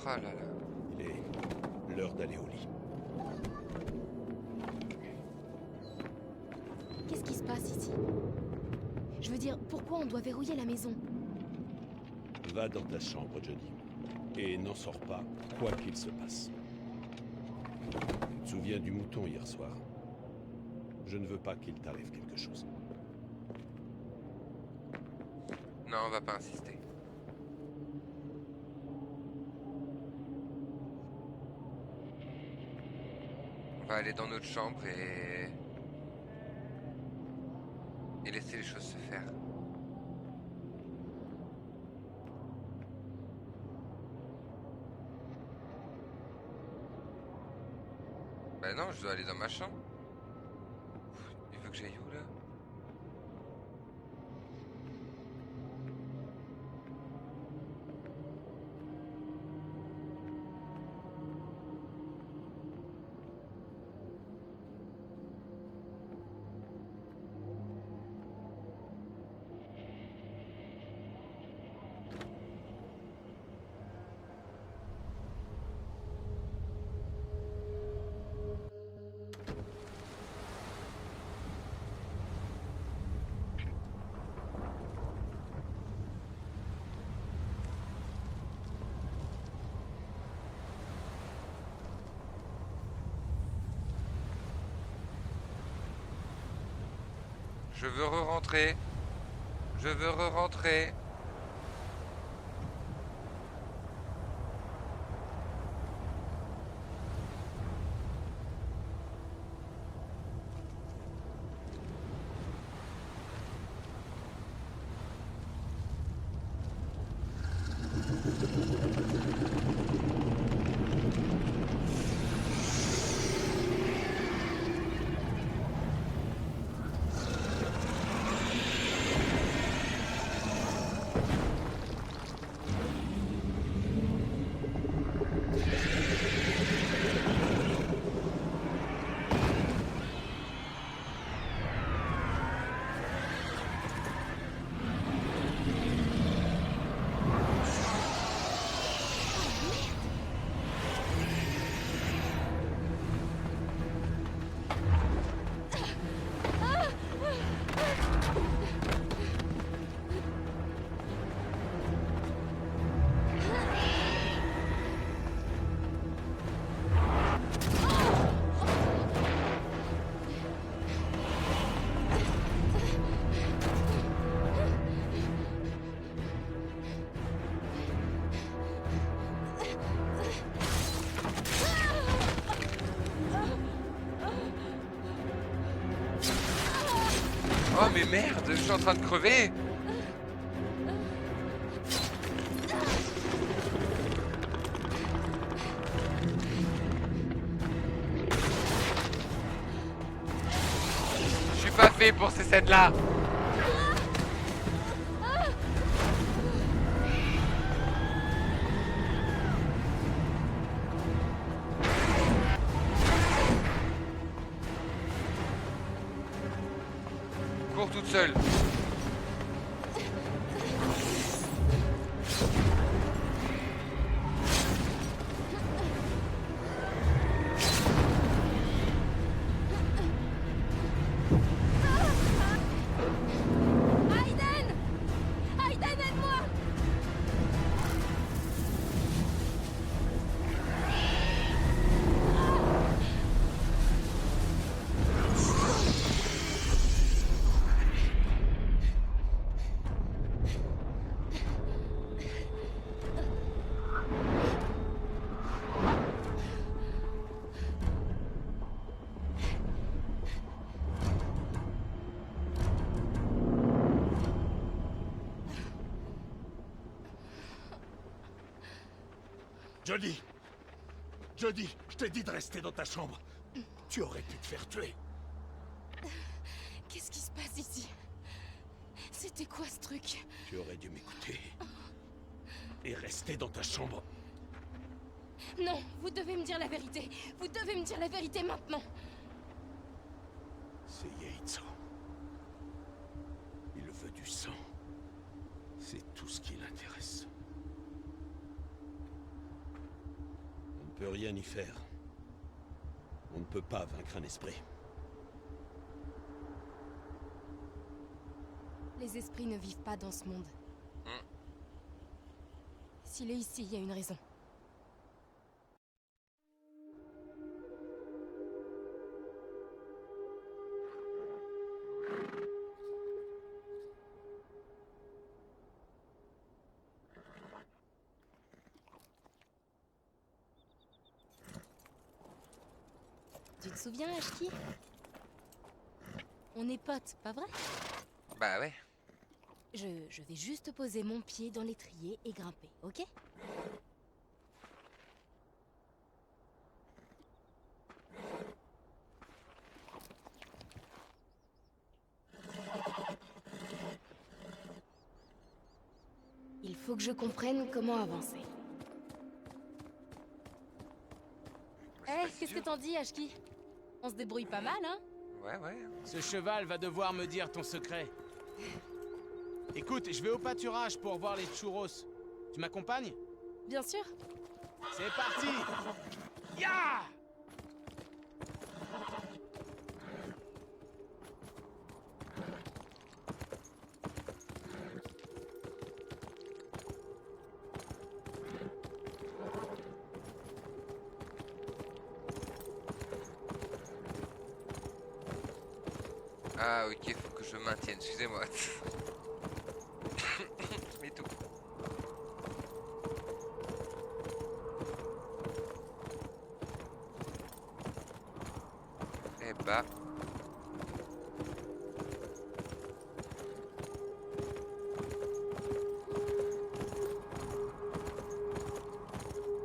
Oh là là. Il est l'heure d'aller au lit. Qu'est-ce qui se passe ici? Je veux dire, pourquoi on doit verrouiller la maison? Va dans ta chambre, Johnny. Et n'en sors pas, quoi qu'il se passe. Tu te souviens du mouton hier soir? Je ne veux pas qu'il t'arrive quelque chose. Non, on va pas insister. On va aller dans notre chambre et laisser les choses se faire. Bah non, je dois aller dans ma chambre. Il veut que j'aille où là? Je veux re-rentrer. Je veux re-rentrer. Oh mais merde, je suis en train de crever. Je suis pas fait pour ces scènes-là. Cours toute seule. Aiden! Aiden, aide-moi! Jodie! Jodie, je t'ai dit de rester dans ta chambre. Tu aurais pu te faire tuer. Qu'est-ce qui se passe ici? C'était quoi ce truc? Tu aurais dû m'écouter. Et rester dans ta chambre. Non, vous devez me dire la vérité. Vous devez me dire la vérité maintenant. C'est Yaitso. Il veut du sang. C'est tout ce qui l'intéresse. On ne peut rien y faire. On ne peut pas vaincre un esprit. Les esprits ne vivent pas dans ce monde. S'il est ici, il y a une raison. Tu te souviens, Ashki? On est potes, pas vrai? Bah ouais. Je vais juste poser mon pied dans l'étrier et grimper, ok? Il faut que je comprenne comment avancer. Eh, qu'est-ce que t'en dis, Ashki? On se débrouille pas mal, hein? Ouais, ouais. Ce cheval va devoir me dire ton secret. Écoute, je vais au pâturage pour voir les churros. Tu m'accompagnes? Bien sûr. C'est parti! Ya! Ah ok, faut que je maintienne, excusez-moi. Mais tout. Eh bah.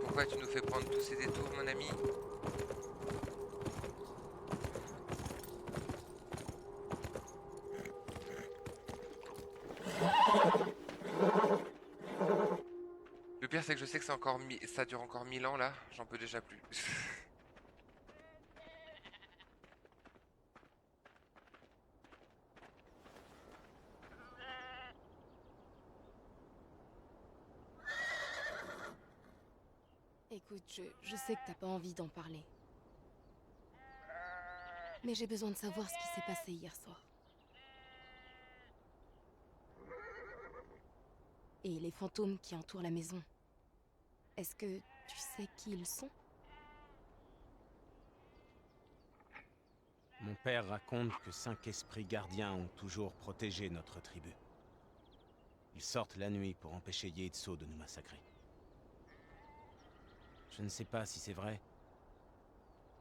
Pourquoi tu nous fais prendre tous ces détours, mon ami? Le pire c'est que je sais que c'est encore ça dure encore 1000 ans là, j'en peux déjà plus. Écoute, je sais que t'as pas envie d'en parler. Mais j'ai besoin de savoir ce qui s'est passé hier soir. Et les fantômes qui entourent la maison. Est-ce que tu sais qui ils sont? Mon père raconte que 5 esprits gardiens ont toujours protégé notre tribu. Ils sortent la nuit pour empêcher Yaitso de nous massacrer. Je ne sais pas si c'est vrai,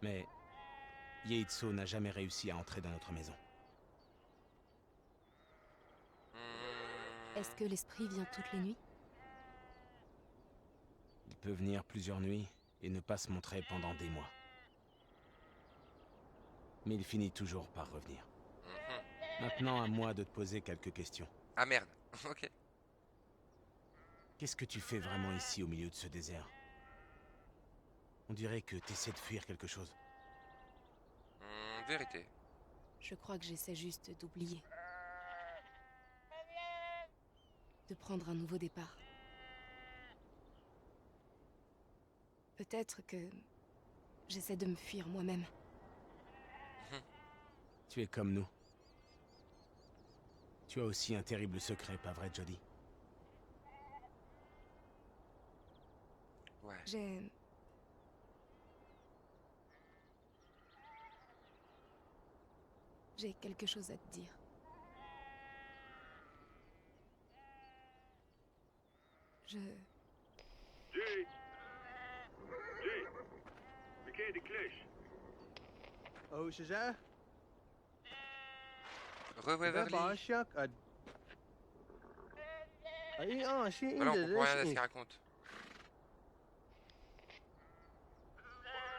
mais Yaitso n'a jamais réussi à entrer dans notre maison. Est-ce que l'esprit vient toutes les nuits? Il peut venir plusieurs nuits et ne pas se montrer pendant des mois. Mais il finit toujours par revenir. Maintenant, à moi de te poser quelques questions. Ah merde, ok. Qu'est-ce que tu fais vraiment ici au milieu de ce désert? On dirait que t'essaies de fuir quelque chose. Vérité. Je crois que j'essaie juste d'oublier. De prendre un nouveau départ. Peut-être que j'essaie de me fuir moi-même. Tu es comme nous. Tu as aussi un terrible secret, pas vrai, Jodie? Ouais. J'ai quelque chose à te dire. Bekijk de klus. Oh, Shazar? Re-Waverly. Voilà, on comprend rien à ce qu'il raconte.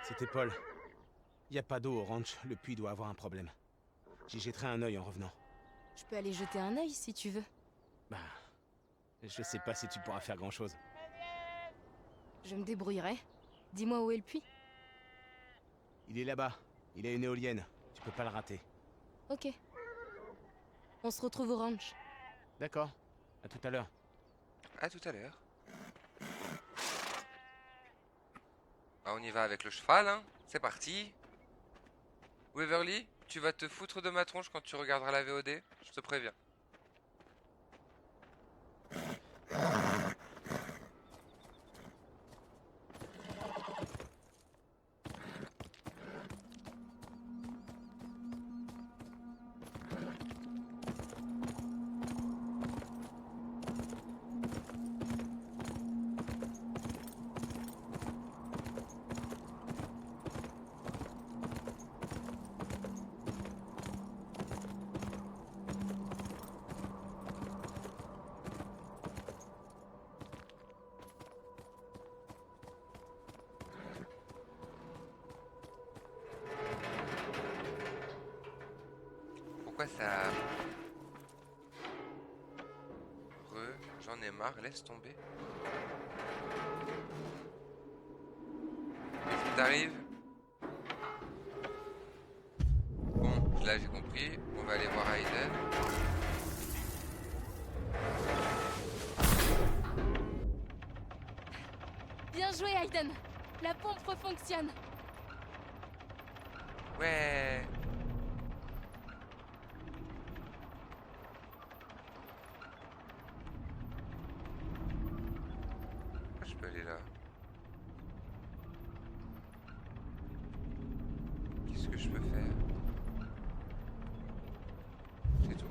C'était Paul. Y a pas d'eau au ranch, le puits doit avoir un problème. J'y jetterai un œil en revenant. Je peux aller jeter un œil si tu veux. Bah... je sais pas si tu pourras faire grand-chose. Je me débrouillerai. Dis-moi où est le puits. Il est là-bas. Il a une éolienne. Tu peux pas le rater. Ok. On se retrouve au ranch. D'accord. À tout à l'heure. À tout à l'heure. Ah, on y va avec le cheval, hein. C'est parti. Waverly, tu vas te foutre de ma tronche quand tu regarderas la VOD. Je te préviens. Pourquoi ça... J'en ai marre, laisse tomber. Qu'est-ce qui t'arrive? Bon, là j'ai compris. On va aller voir Aiden. Bien joué, Aiden. La pompe refonctionne. Ouais. Je peux aller là. Qu'est-ce que je peux faire? C'est tout.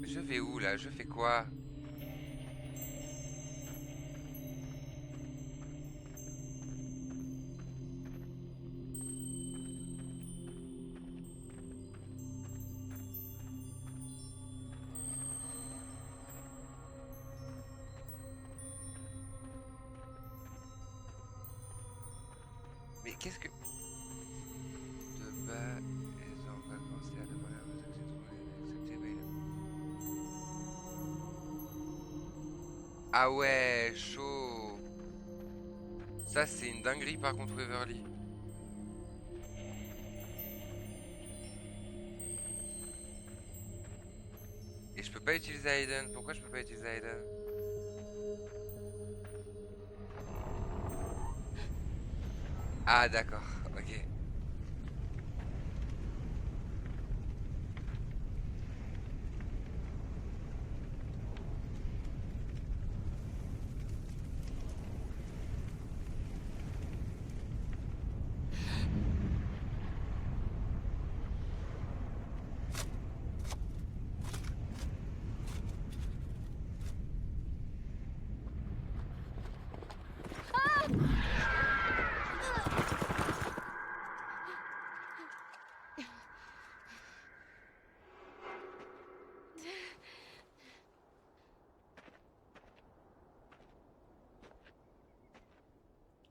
Je vais où là? Je fais quoi? Mais qu'est-ce que... De bas, ils ont pas commencé à demander à vos accepter, ah ouais, chaud. Ça c'est une dinguerie par contre Waverly. Et je peux pas utiliser Aiden. Pourquoi je peux pas utiliser Aiden? Ah d'accord, ok.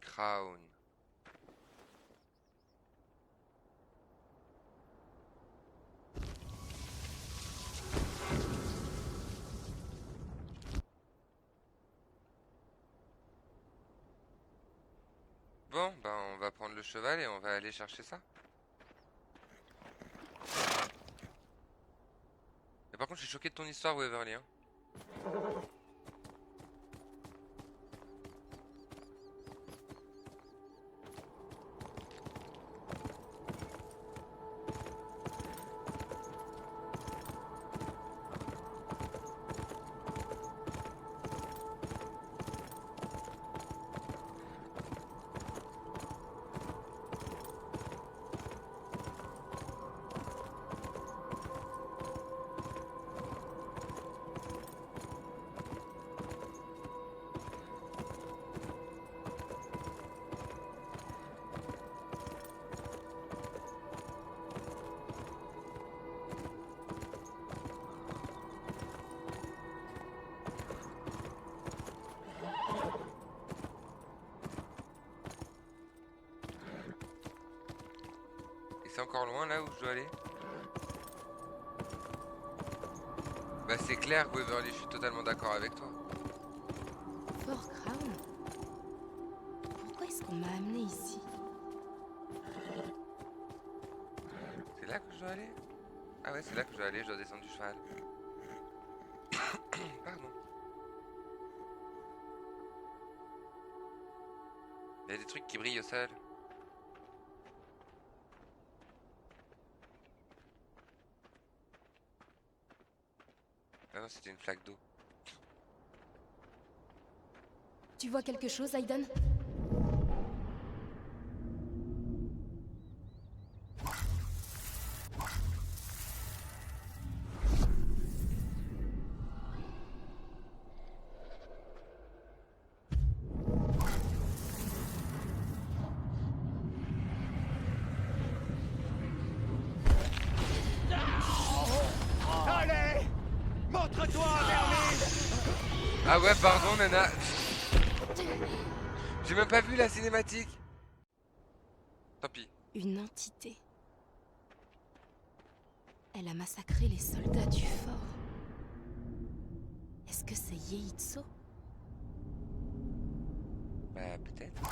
Crown. Bon, ben on va prendre le cheval et on va aller chercher ça. Mais par contre, je suis choqué de ton histoire, Waverly. Hein. C'est encore loin là où je dois aller? Bah c'est clair Waverly, je suis totalement d'accord avec toi. Fort Crown? Pourquoi est-ce qu'on m'a amené ici? C'est là que je dois aller? Ah ouais c'est là que je dois aller, je dois descendre du cheval. Pardon. Il y a des trucs qui brillent au sol. Ah non, c'était une flaque d'eau. Tu vois quelque chose, Aiden? Allez! Montre-toi, Merlin! Ah ouais, pardon, nana. J'ai même pas vu la cinématique. Tant pis. Une entité. Elle a massacré les soldats du fort. Est-ce que c'est Yeitso? Bah, peut-être.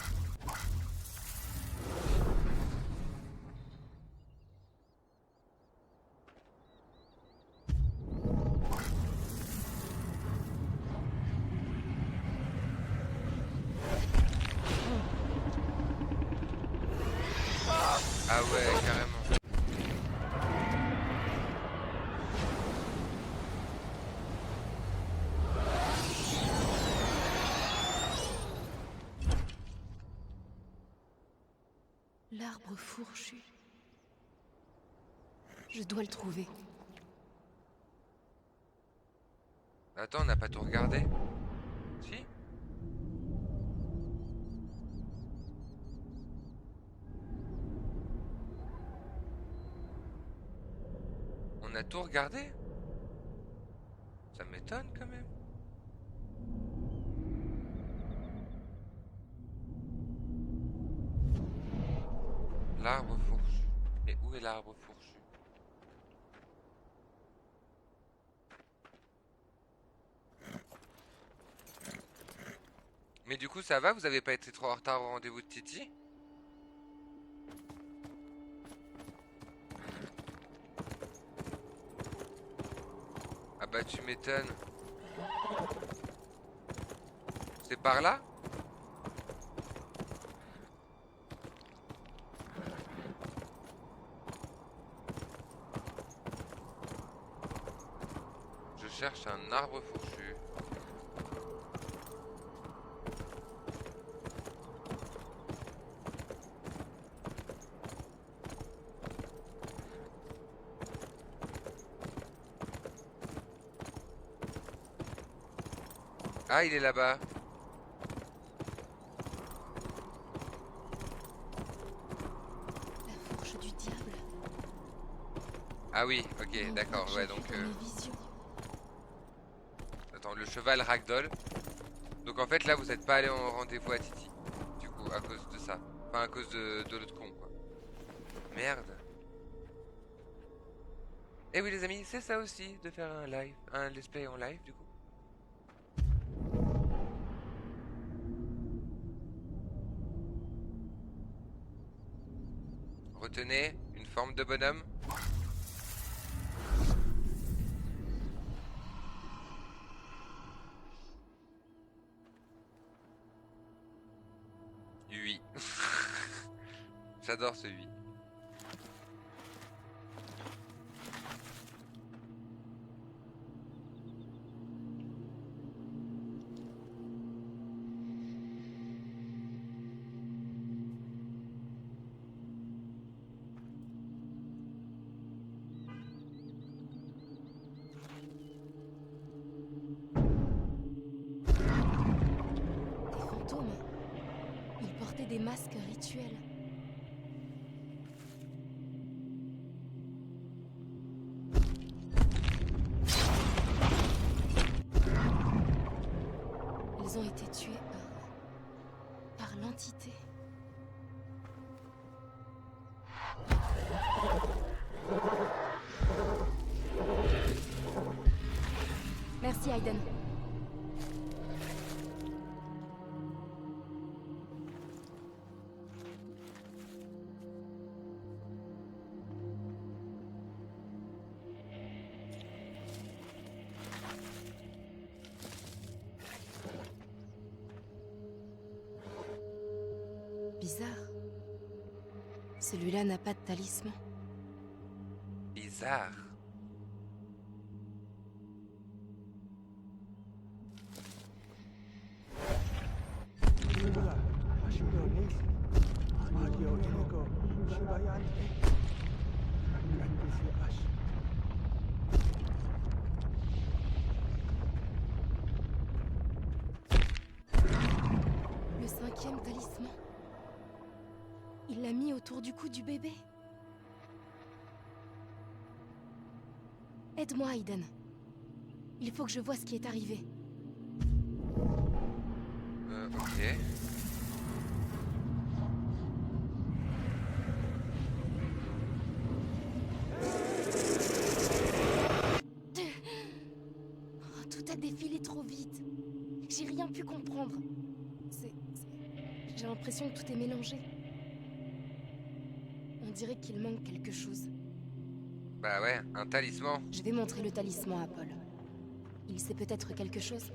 Ah ouais, carrément. L'arbre fourchu. Je dois le trouver. Attends, on n'a pas tout regardé? Si? On a tout regardé? Ça m'étonne quand même. L'arbre fourchu. Et où est l'arbre fourchu? Mais du coup ça va, vous avez pas été trop en retard au rendez-vous de Titi? Ah bah tu m'étonnes. C'est par là? Je cherche un arbre fourchu. Ah, il est là-bas. La fourche du diable. Ah oui, ok, d'accord, ouais, donc... Attends, le cheval ragdoll. Donc en fait, là, vous n'êtes pas allé en rendez-vous à Titi. Du coup, à cause de ça. Enfin, à cause de l'autre con, quoi. Merde. Eh oui, les amis, c'est ça aussi, de faire un live. Un let's play en live, du coup. Retenez une forme de bonhomme. Oui. J'adore ce 8. Des masques rituels. Ils ont été tués par l'entité. Merci, Aiden. Bizarre. Celui-là n'a pas de talisman. Bizarre. Le 5e talisman. Il l'a mis autour du cou du bébé. Aide-moi, Aiden. Il faut que je voie ce qui est arrivé. Ok. Oh, tout a défilé trop vite. J'ai rien pu comprendre. J'ai l'impression que tout est mélangé. On dirait qu'il manque quelque chose. Bah ouais, un talisman. Je vais montrer le talisman à Paul. Il sait peut-être quelque chose.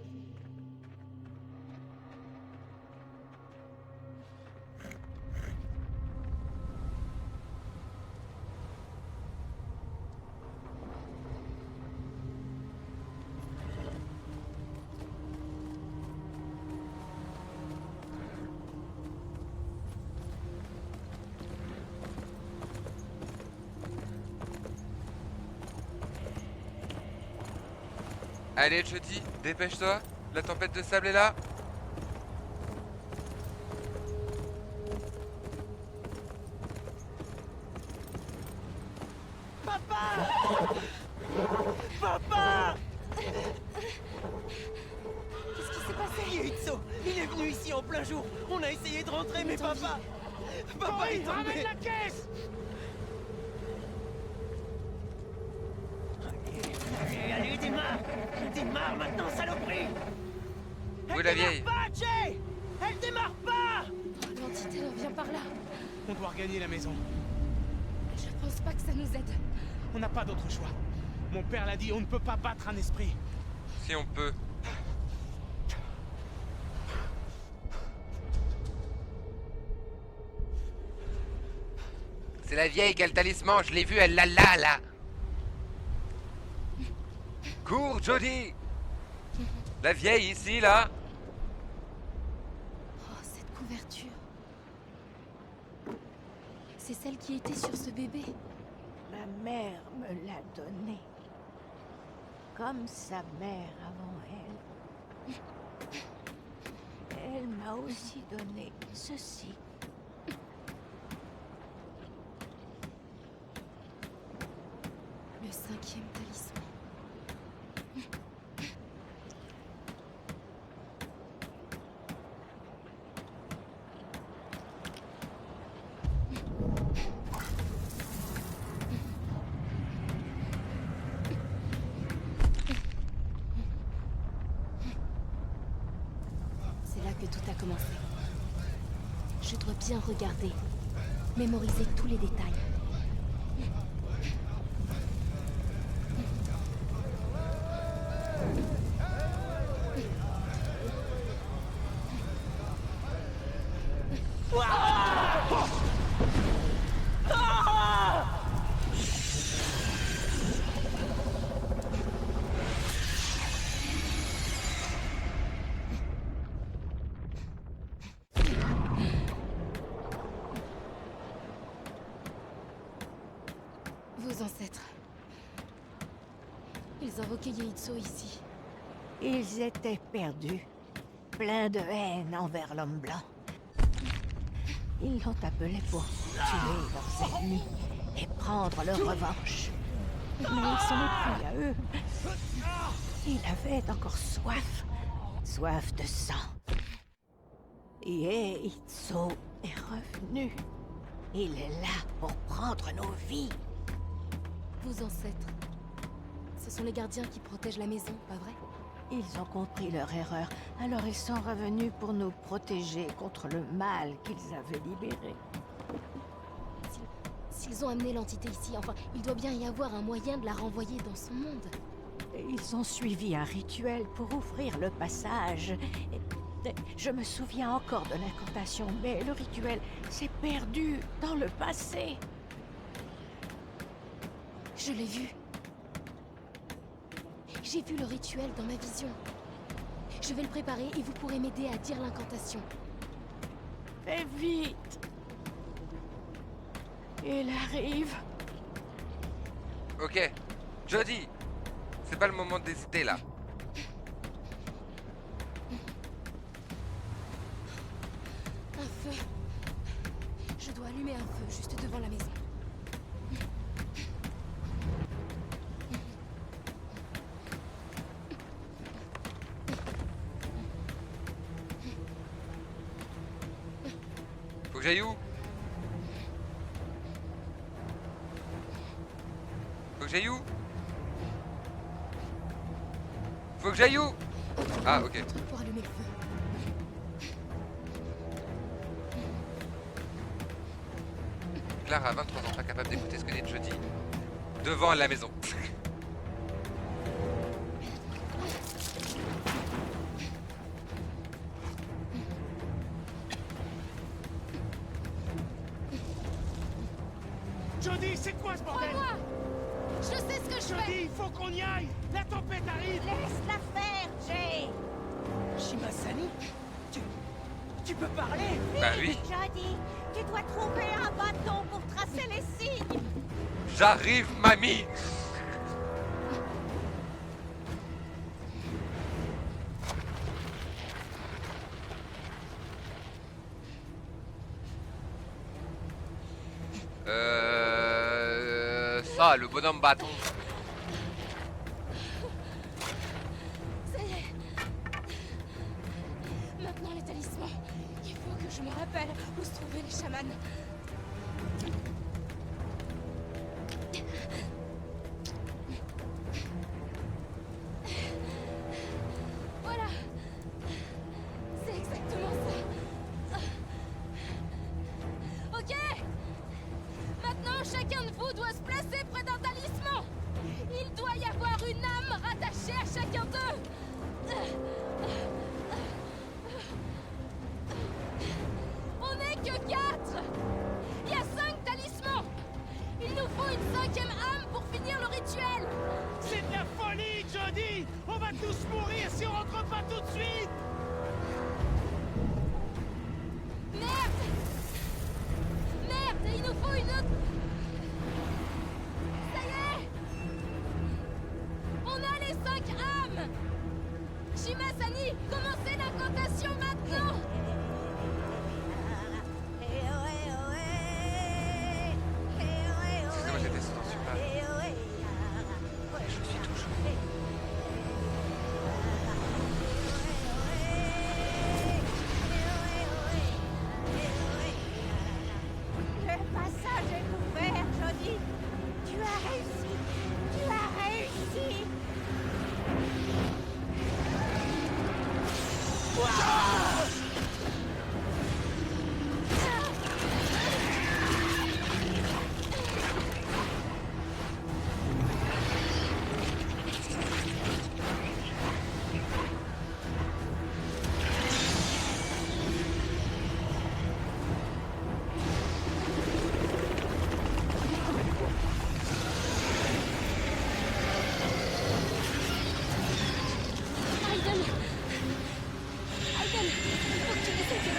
Allez, Jody, dépêche-toi. La tempête de sable est là. Papa! Papa! Qu'est-ce qui s'est passé? Yuitsu, il est venu ici en plein jour. On a essayé de rentrer, mais papa... Papa est tombé. Ramène la caisse. Allez, démarre. Démarre maintenant, saloperie. Où est la vieille? Pas, Jay. Elle démarre pas. L'entité revient par là. On doit regagner la maison. Je pense pas que ça nous aide. On n'a pas d'autre choix. Mon père l'a dit, on ne peut pas battre un esprit. Si on peut. C'est la vieille qui a le talisman, je l'ai vue, elle l'a là. Cours, Jody. La vieille ici, là. Oh, cette couverture. C'est celle qui était sur ce bébé. Ma mère me l'a donnée. Comme sa mère avant elle. Elle m'a aussi donné ceci. Le 5e talisman. C'est là que tout a commencé. Je dois bien regarder, mémoriser tous les détails. Vos ancêtres. Ils invoquaient Yeitso ici. Ils étaient perdus, pleins de haine envers l'homme blanc. Ils l'ont appelé pour tuer leurs ennemis et prendre leur revanche. Mais ce n'est plus à eux. Il avait encore soif. Soif de sang. Yeitso est revenu. Il est là pour prendre nos vies. Vos ancêtres. Ce sont les gardiens qui protègent la maison, pas vrai? Ils ont compris leur erreur, alors ils sont revenus pour nous protéger contre le mal qu'ils avaient libéré. S'ils ont amené l'entité ici, enfin, il doit bien y avoir un moyen de la renvoyer dans son monde. Ils ont suivi un rituel pour ouvrir le passage. Et je me souviens encore de l'incantation, mais le rituel s'est perdu dans le passé. Je l'ai vu. J'ai vu le rituel dans ma vision. Je vais le préparer et vous pourrez m'aider à dire l'incantation. Fais vite! Il arrive. Ok. Jody. C'est pas le moment d'hésiter, là. Un feu. Je dois allumer un feu juste devant la maison. Faut que j'aille où? Faut que j'aille où? Faut que j'aille où? Ah, ok. Pour allumer le feu. Clara a 23 ans, pas capable d'écouter ce que dit Jody. Devant la maison. Jody, c'est quoi ce bordel? Crois-moi! Je sais ce que je fais! Jody, il faut qu'on y aille! La tempête arrive! Laisse-la faire, Jay! Shimasani? Tu peux parler? Bah oui. Jody, tu dois trouver un bâton pour tracer les signes! J'arrive, mamie! Ça, le bonhomme bâton. Ça y est. Maintenant les talismans. Il faut que Je me rappelle où se trouvaient les chamans. Voilà. C'est exactement ça. Ok. Maintenant, chacun de vous doit se placer près d'un talisman. Il doit y avoir une âme rattachée à chacun d'eux. On n'est que 4. Il y a 5 talismans. Il nous faut une 5e âme pour finir le rituel. C'est de la folie, Jody. On va tous mourir si on rentre pas tout de suite. Merde. Merde, il nous faut une autre. Ça y est. On a les 5 âmes. Shimasani, commencez l'incantation maintenant. Excusez-moi, j'étais silencieux là. Je suis toujours. Le passage est ouvert, Jody. Tu as réussi. Tu as réussi. Aiden. Aiden, faut que tu les aides.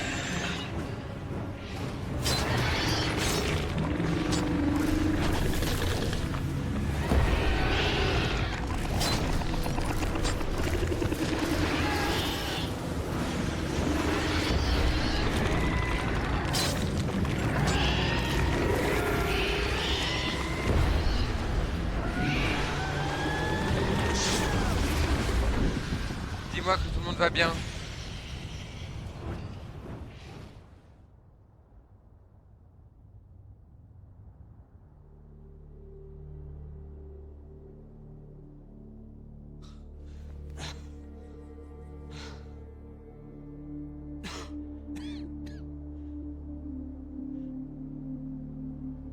Dis-moi que tout le monde va bien.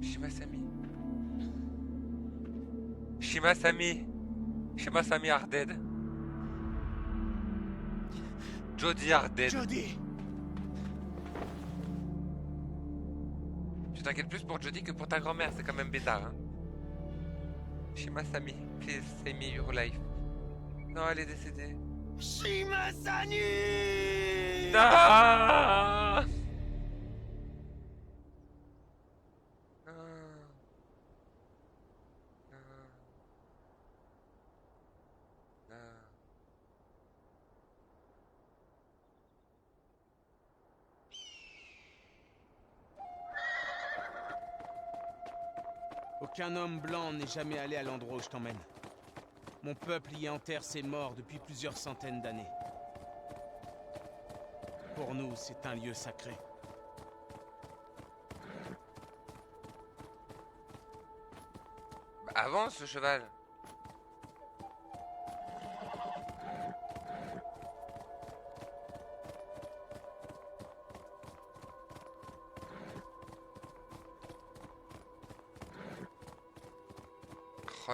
Shimasami. Shimasami. Shimasami are dead. Jody are dead. Jody! Tu t'inquiètes plus pour Jody que pour ta grand-mère, c'est quand même bizarre, hein. Shimasami, please save me your life. Non, elle est décédée. Shimasani! Non! Aucun homme blanc n'est jamais allé à l'endroit où je t'emmène. Mon peuple y enterre ses morts depuis plusieurs centaines d'années. Pour nous, c'est un lieu sacré. Bah, avance, ce cheval.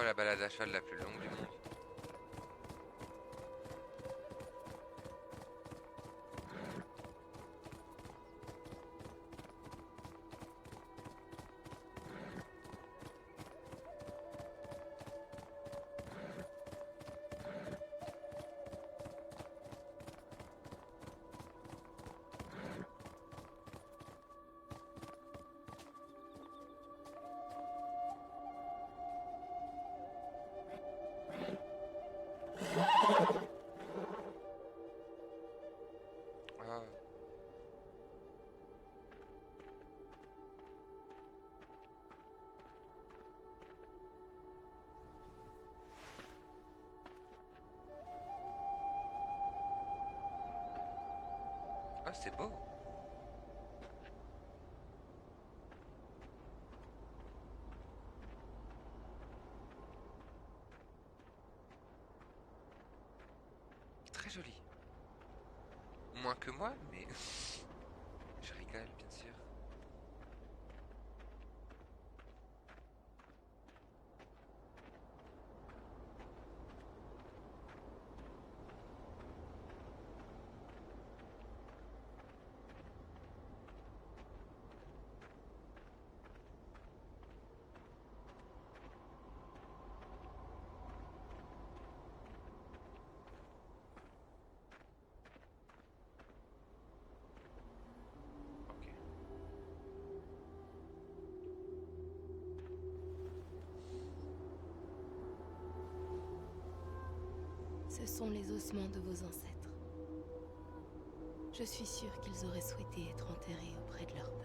Oh, la balade à cheval la plus longue du monde. Ah, c'est beau. très joli. Moins que moi, mais je rigole, bien sûr. Ce sont les ossements de vos ancêtres. Je suis sûre qu'ils auraient souhaité être enterrés auprès de leur peuple.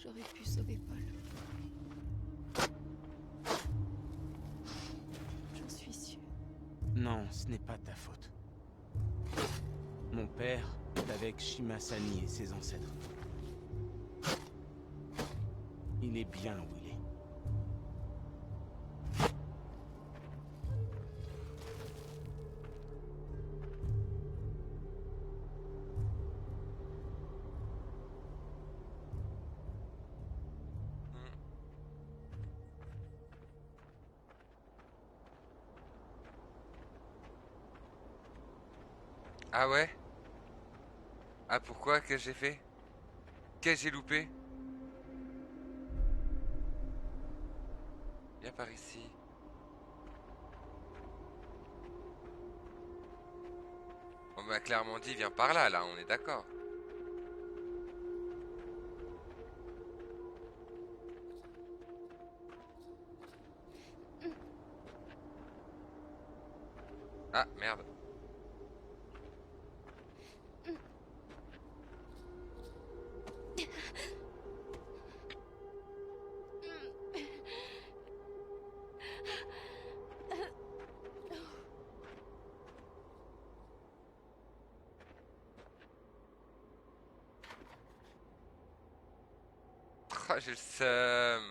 J'aurais pu sauver Paul. J'en suis sûre. Non, ce n'est pas ta faute. Mon père est avec Shimasani et ses ancêtres. Il est bien où il est. Ah ouais? Ah pourquoi? Qu'est-ce que j'ai fait? Qu'est-ce que j'ai loupé? Viens par ici. On m'a clairement dit viens par là, là, on est d'accord. Ah merde. Ah, j'ai le seum.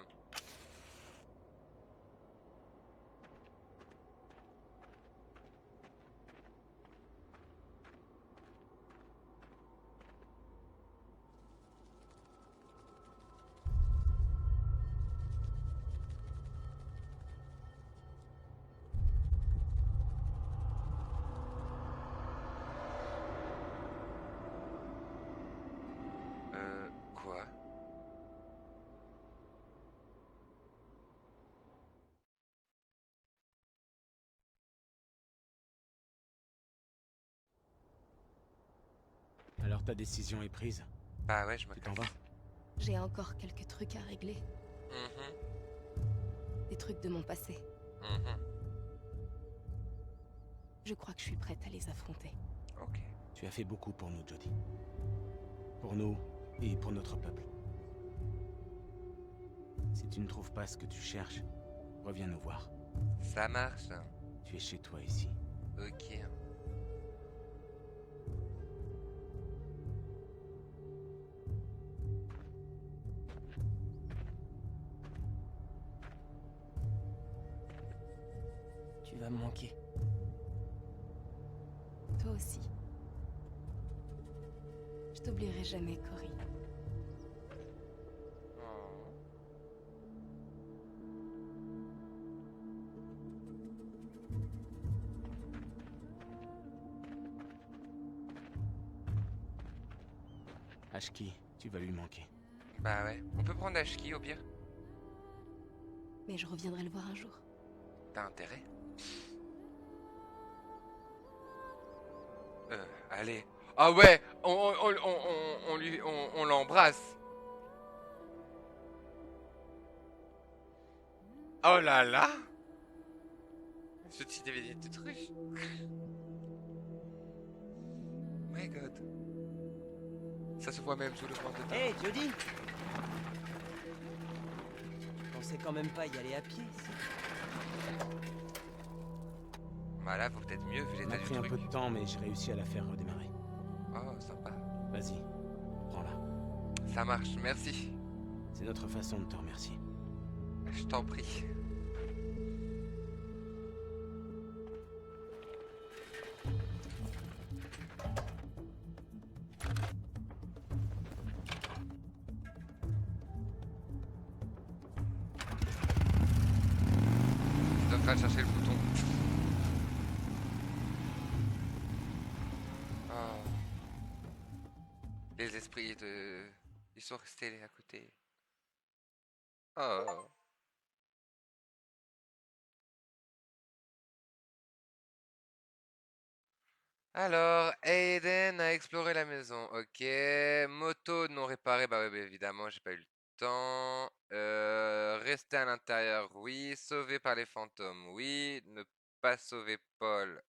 Quoi? Alors ta décision est prise? Bah ouais, je me Tu t'en vas? J'ai encore quelques trucs à régler. Des trucs de mon passé. Je crois que je suis prête à les affronter. Ok. Tu as fait beaucoup pour nous, Jodie. Pour nous et pour notre peuple. Si tu ne trouves pas ce que tu cherches, reviens nous voir. Ça marche. Tu es chez toi ici. Ok. Tu vas me manquer. Toi aussi. Je t'oublierai jamais, Cory. Ashki, tu vas lui manquer. Bah ouais. On peut prendre Ashki au pire. Mais je reviendrai le voir un jour. T'as intérêt? Allez. Ah ouais, on l'embrasse. Oh là là. Ce type avait des trucs. My god. Ça se voit même sous le vent de Hé, Jody! Je pensais quand même pas y aller à pied, ici. Bah là, faut peut-être mieux vu Ça l'état m'a du pris un truc. peu de temps, mais j'ai réussi à la faire redémarrer. Oh, sympa. Vas-y, prends-la. Ça marche, merci. C'est notre façon de te remercier. Je t'en prie. Je suis en train de chercher le bouton. Oh. Les esprits de... Ils sont restés à côté. Oh. Alors, Aiden a exploré la maison, ok. Moto non réparée, bah ouais, bah évidemment, j'ai pas eu le temps. Rester à l'intérieur, oui. Sauvé par les fantômes, oui. Ne pas sauver Paul.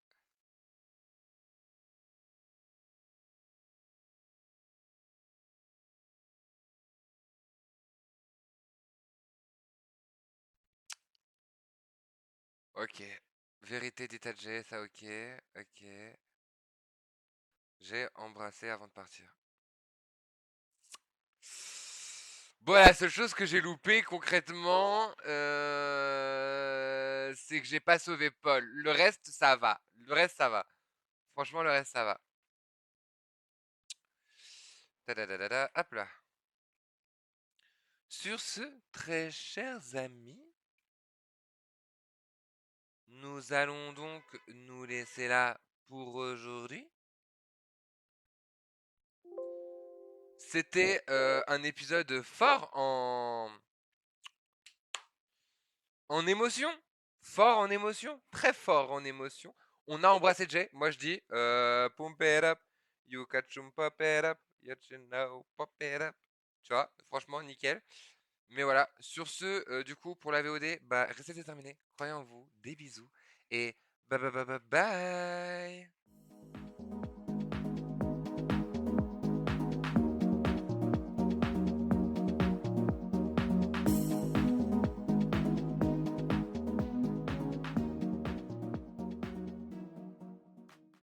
Ok. Vérité d'état de G, ça ok. Ok. J'ai embrassé avant de partir. Bon, la seule chose que j'ai loupé concrètement, c'est que j'ai pas sauvé Paul. Le reste, ça va. Le reste, ça va. Franchement, le reste, ça va. Tadadadada, hop là. Sur ce, très chers amis, nous allons donc nous laisser là pour aujourd'hui. C'était un épisode fort en émotion. Fort en émotion. Très fort en émotion. On a embrassé Jay. Moi je dis pump it up. You catch pop it up. You know pop it up. Tu vois, franchement nickel. Mais voilà, sur ce, du coup, pour la VOD, bah, restez déterminés. Croyez en vous. Des bisous. Et bye bye bye bye bye.